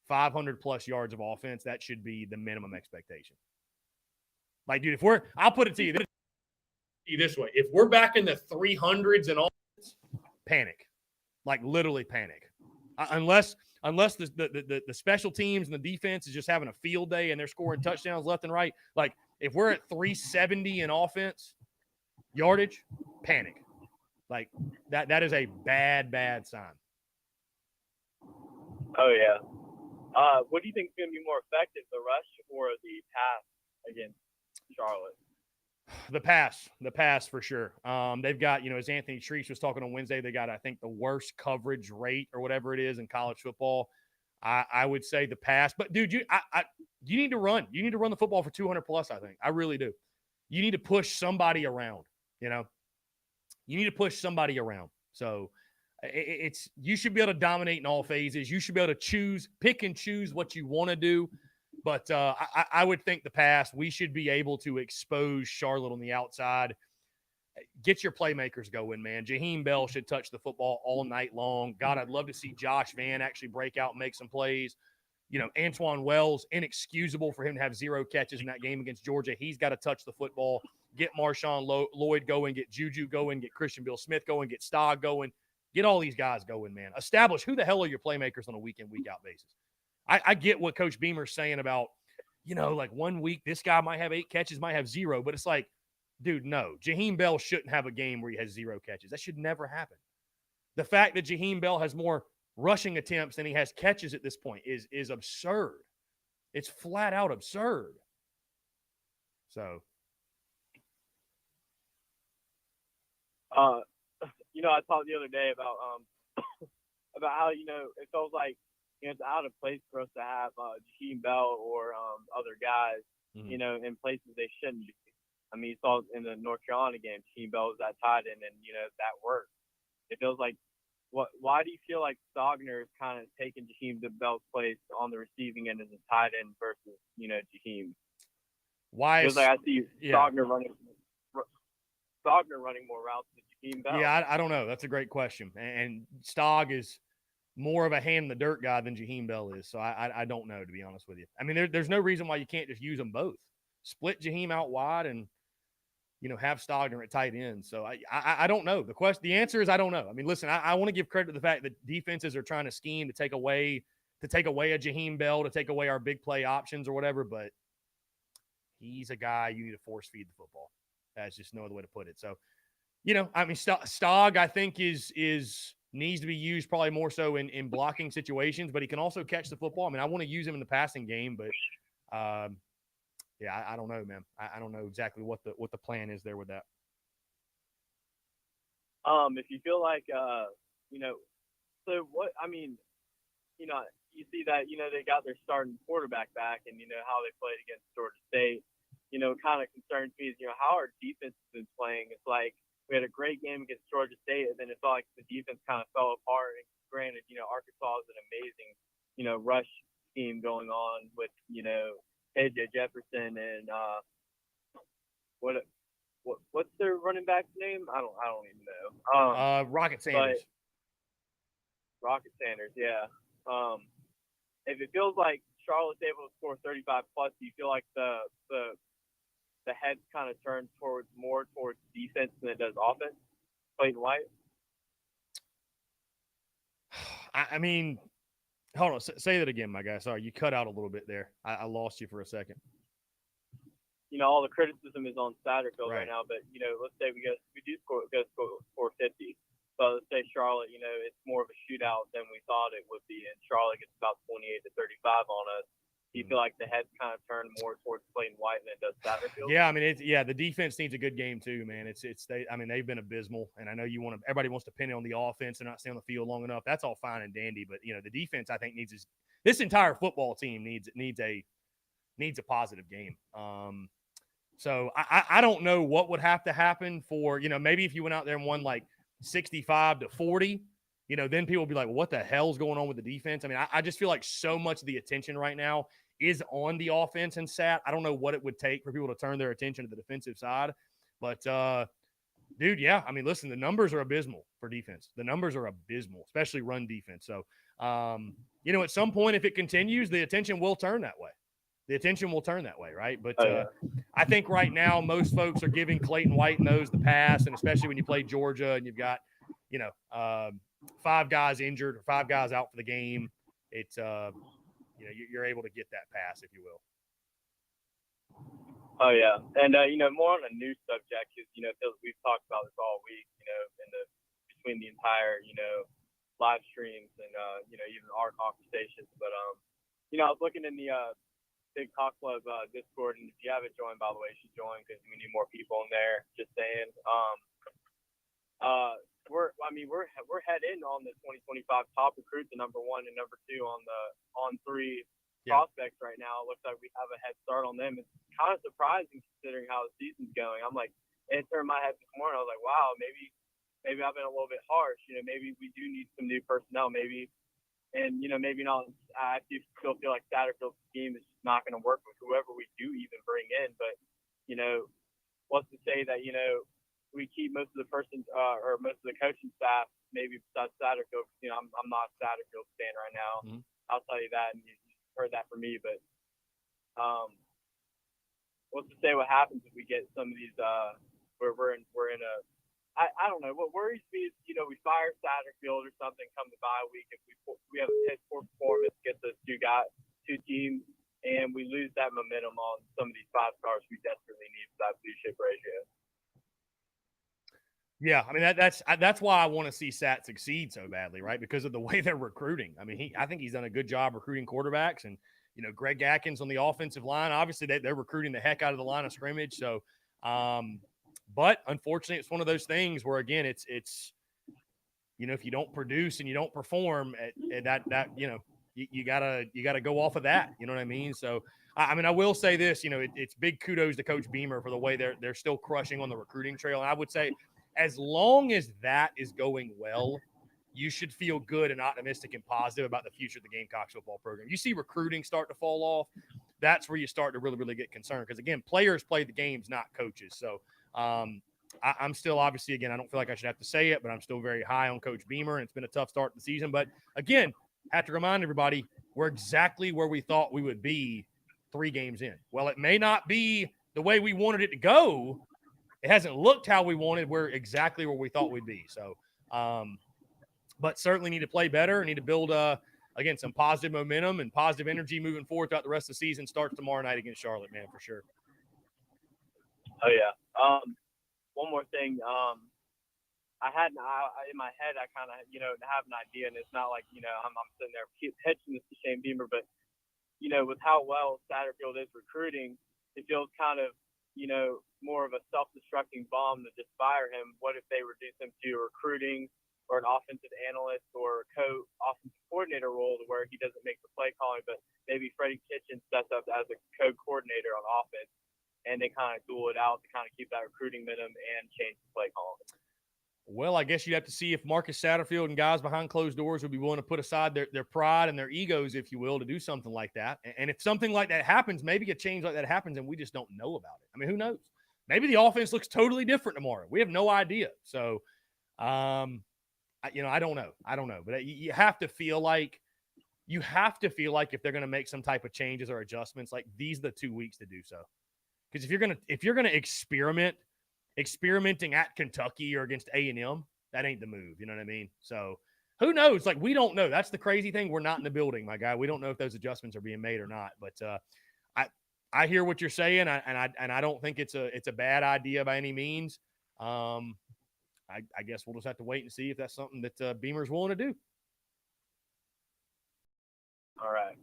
500 plus yards of offense, that should be the minimum expectation. Like, dude, I'll put it to you this way. If we're back in the 300s and all, panic. Like, literally panic. Unless the special teams and the defense is just having a field day and they're scoring touchdowns left and right. Like, if we're at 370 in offense yardage, panic. Like, that is a bad sign. Oh, yeah. What do you think is going to be more effective, the rush or the pass against Charlotte? The pass for sure. They've got, as Anthony Treese was talking on Wednesday, they got, I think, the worst coverage rate or whatever it is in college football. I would say the pass. But, dude, you need to run. You need to run the football for 200 plus, I think. I really do. You need to push somebody around, You need to push somebody around. So you should be able to dominate in all phases. You should be able to pick and choose what you want to do. But I would think the pass, we should be able to expose Charlotte on the outside. Get your playmakers going, man. Jaheim Bell should touch the football all night long. God, I'd love to see Josh Vann actually break out and make some plays. Antoine Wells, inexcusable for him to have 0 catches in that game against Georgia. He's got to touch the football. Get Marshawn Lloyd going, get Juju going, get Christian Bill Smith going, get Stogg going. Get all these guys going, man. Establish who the hell are your playmakers on a week-in, week-out basis. I get what Coach Beamer's saying about, like 1 week, this guy might have 8 catches, might have 0, but it's like, dude, no. Jaheim Bell shouldn't have a game where he has 0 catches. That should never happen. The fact that Jaheim Bell has more rushing attempts than he has catches at this point is absurd. It's flat out absurd. So. I talked the other day about how it feels like it's out of place for us to have Jaheim Bell or other guys in places they shouldn't be. I mean, you saw in the North Carolina game, Jaheim Bell was that tight end, and that worked. It feels like why do you feel like Stogner is kind of taking Jaheim Bell's place on the receiving end as a tight end versus Jaheim? Why? Because I see Stogner running more routes than Jaheim Bell. Yeah, I don't know. That's a great question. And Stogg is more of a hand in the dirt guy than Jaheim Bell is. So I don't know, to be honest with you. I mean, there's no reason why you can't just use them both. Split Jaheim out wide and, have Stogner at tight end. So I don't know. The answer is I don't know. I mean, listen, I want to give credit to the fact that defenses are trying to scheme to take away a Jaheim Bell, to take away our big play options or whatever, but he's a guy you need to force feed the football. That's just no other way to put it. So, I mean, Stogg, I think, is needs to be used probably more so in blocking situations, but he can also catch the football. I mean, I want to use him in the passing game, but I don't know, man. I don't know exactly what the plan is there with that. If you feel like, so what, I mean, you see that, they got their starting quarterback back and, how they played against Georgia State, kind of concerns me is, how our defense has been playing. It's like we had a great game against Georgia State, and then it felt like the defense kind of fell apart. And granted, Arkansas is an amazing, rush scheme going on with, AJ Jefferson and what's their running back's name? I don't even know. Rocket Sanders. Rocket Sanders, yeah. If it feels like Charlotte's able to score 35 plus, do you feel like the head kind of turns more towards defense than it does offense? Clayton White. I mean, hold on. Say that again, my guy. Sorry, you cut out a little bit there. I lost you for a second. all the criticism is on Satterfield right Right. now. But let's say we do score 50. But let's say Charlotte, it's more of a shootout than we thought it would be, and Charlotte gets about 28 to 35 on us. Do you feel like the head's kind of turned more towards Clayton White than it does Satterfield? Yeah, I mean, the defense needs a good game too, man. They've been abysmal, and I know everybody wants to pin it on the offense and not stay on the field long enough. That's all fine and dandy, but the defense I think this entire football team needs a positive game. So I don't know what would have to happen for maybe if you went out there and won like 65-40, then people will be like, well, what the hell's going on with the defense? I mean, I just feel like so much of the attention right now is on the offense and Sat. I don't know what it would take for people to turn their attention to the defensive side. But, dude, yeah, I mean, listen, the numbers are abysmal for defense. The numbers are abysmal, especially run defense. So, at some point, if it continues, the attention will turn that way. Right? But I think right now most folks are giving Clayton White and those the pass, and especially when you play Georgia and you've got, 5 guys injured or 5 guys out for the game, it's you're able to get that pass, if you will. Oh yeah, and more on a new subject is we've talked about this all week, between the entire live streams and even our conversations. But I was looking in the Big Cock Club Discord, and if you haven't joined, by the way, you should join because we need more people in there. Just saying. We're heading on the 2025 top recruits, the number 1 and number 2 on 3 prospects right now. It looks like we have a head start on them. It's kind of surprising considering how the season's going. I'm like, it turned my head this morning. I was like, wow, maybe I've been a little bit harsh. Maybe we do need some new personnel. Maybe not. I still feel like Satterfield's scheme is just not going to work with whoever we do even bring in. But what's to say that we keep most of the or most of the coaching staff, maybe besides Satterfield. I'm not a Satterfield fan right now. Mm-hmm. I'll tell you that, and you heard that from me. But what's to say what happens if we get some of these where we're in a I don't know. What worries me is we fire Satterfield or something come the bye week if we have a piss poor performance against those two teams, and we lose that momentum on some of these 5 stars we desperately need for that leadership ratio. Yeah, I mean that's why I want to see Sat succeed so badly, right? Because of the way they're recruiting. I mean, I think he's done a good job recruiting quarterbacks, and Greg Atkins on the offensive line. Obviously, they're recruiting the heck out of the line of scrimmage. So, but unfortunately, it's one of those things where again, it's if you don't produce and you don't perform, you gotta go off of that. You know what I mean? So, I mean, I will say this. It's big kudos to Coach Beamer for the way they're still crushing on the recruiting trail, and I would say, as long as that is going well, you should feel good and optimistic and positive about the future of the Gamecocks football program. You see recruiting start to fall off, that's where you start to really, really get concerned. Because, again, players play the games, not coaches. So I'm still, obviously, again, I don't feel like I should have to say it, but I'm still very high on Coach Beamer, and it's been a tough start to the season. But, again, have to remind everybody, we're exactly where we thought we would be 3 games in. Well, it may not be the way we wanted it to go. It hasn't looked how we wanted. We're exactly where we thought we'd be. So, but certainly need to play better. Need to build, again, some positive momentum and positive energy moving forward throughout the rest of the season. Starts tomorrow night against Charlotte, man, for sure. Oh yeah. One more thing. I had in my head, I kind of have an idea, and it's not like I'm sitting there pitching this to Shane Beamer, but with how well Satterfield is recruiting, it feels kind of more of a self-destructing bomb to just fire him. What if they reduce him to recruiting or an offensive analyst or offensive coordinator role to where he doesn't make the play calling, but maybe Freddie Kitchens sets up as a co-coordinator on offense, and they kind of duel it out to kind of keep that recruiting minimum and change the play calling. Well, I guess you'd have to see if Marcus Satterfield and guys behind closed doors would be willing to put aside their pride and their egos, if you will, to do something like that. And if something like that happens, maybe a change like that happens and we just don't know about it. I mean, who knows? Maybe the offense looks totally different tomorrow. We have no idea. So, I don't know. But you have to feel like if they're going to make some type of changes or adjustments, like these are the 2 weeks to do so. Because if you're going to experimenting at Kentucky or against A&M, that ain't the move. You know what I mean? So who knows? Like, we don't know. That's the crazy thing. We're not in the building, my guy. We don't know if those adjustments are being made or not. But I hear what you're saying, and I don't think it's a bad idea by any means. I guess we'll just have to wait and see if that's something that Beamer's willing to do. All right.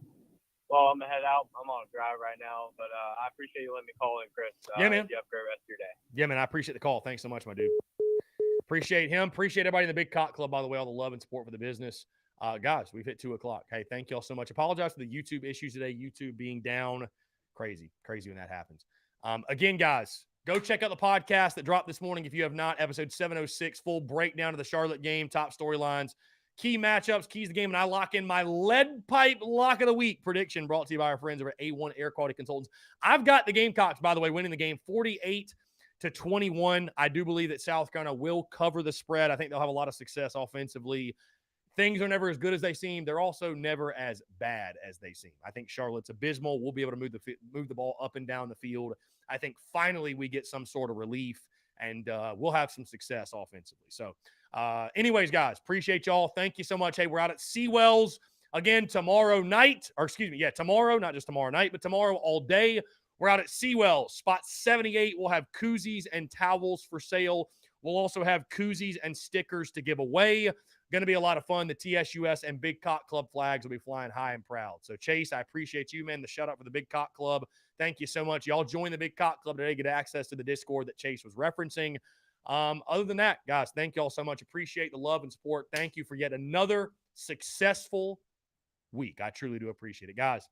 Well, I'm going to head out. I'm on a drive right now, but I appreciate you letting me call in, Chris. Yeah, man. You have a great rest of your day. Yeah, man, I appreciate the call. Thanks so much, my dude. Appreciate him. Appreciate everybody in the Big Cock Club, by the way, all the love and support for the business. Guys, we've hit 2:00. Hey, thank y'all so much. Apologize for the YouTube issues today. YouTube being down. Crazy when that happens. Again, guys, go check out the podcast that dropped this morning. If you have not, episode 706, full breakdown of the Charlotte game, top storylines, key matchups, keys to the game, and I lock in my lead pipe lock of the week prediction brought to you by our friends over at A1 Air Quality Consultants. I've got the Gamecocks, by the way, winning the game 48-21. I do believe that South Carolina will cover the spread. I think they'll have a lot of success offensively. Things are never as good as they seem. They're also never as bad as they seem. I think Charlotte's abysmal. We'll be able to move the ball up and down the field. I think finally we get some sort of relief, and we'll have some success offensively. So anyways, guys, appreciate y'all. Thank you so much. Hey, we're out at Seawells again tomorrow night. Or excuse me, tomorrow, not just tomorrow night, but tomorrow all day. We're out at Seawells, spot 78. We'll have koozies and towels for sale. We'll also have koozies and stickers to give away. Going to be a lot of fun. The TSUS and Big Cock Club flags will be flying high and proud. So, Chase, I appreciate you, man, the shout out for the Big Cock Club. Thank you so much. Y'all join the Big Cock Club today. Get access to the Discord that Chase was referencing. Other than that, guys, thank y'all so much. Appreciate the love and support. Thank you for yet another successful week. I truly do appreciate it. Guys,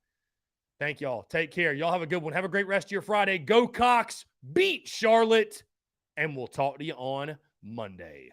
thank y'all. Take care. Y'all have a good one. Have a great rest of your Friday. Go Cox. Beat Charlotte. And we'll talk to you on Monday.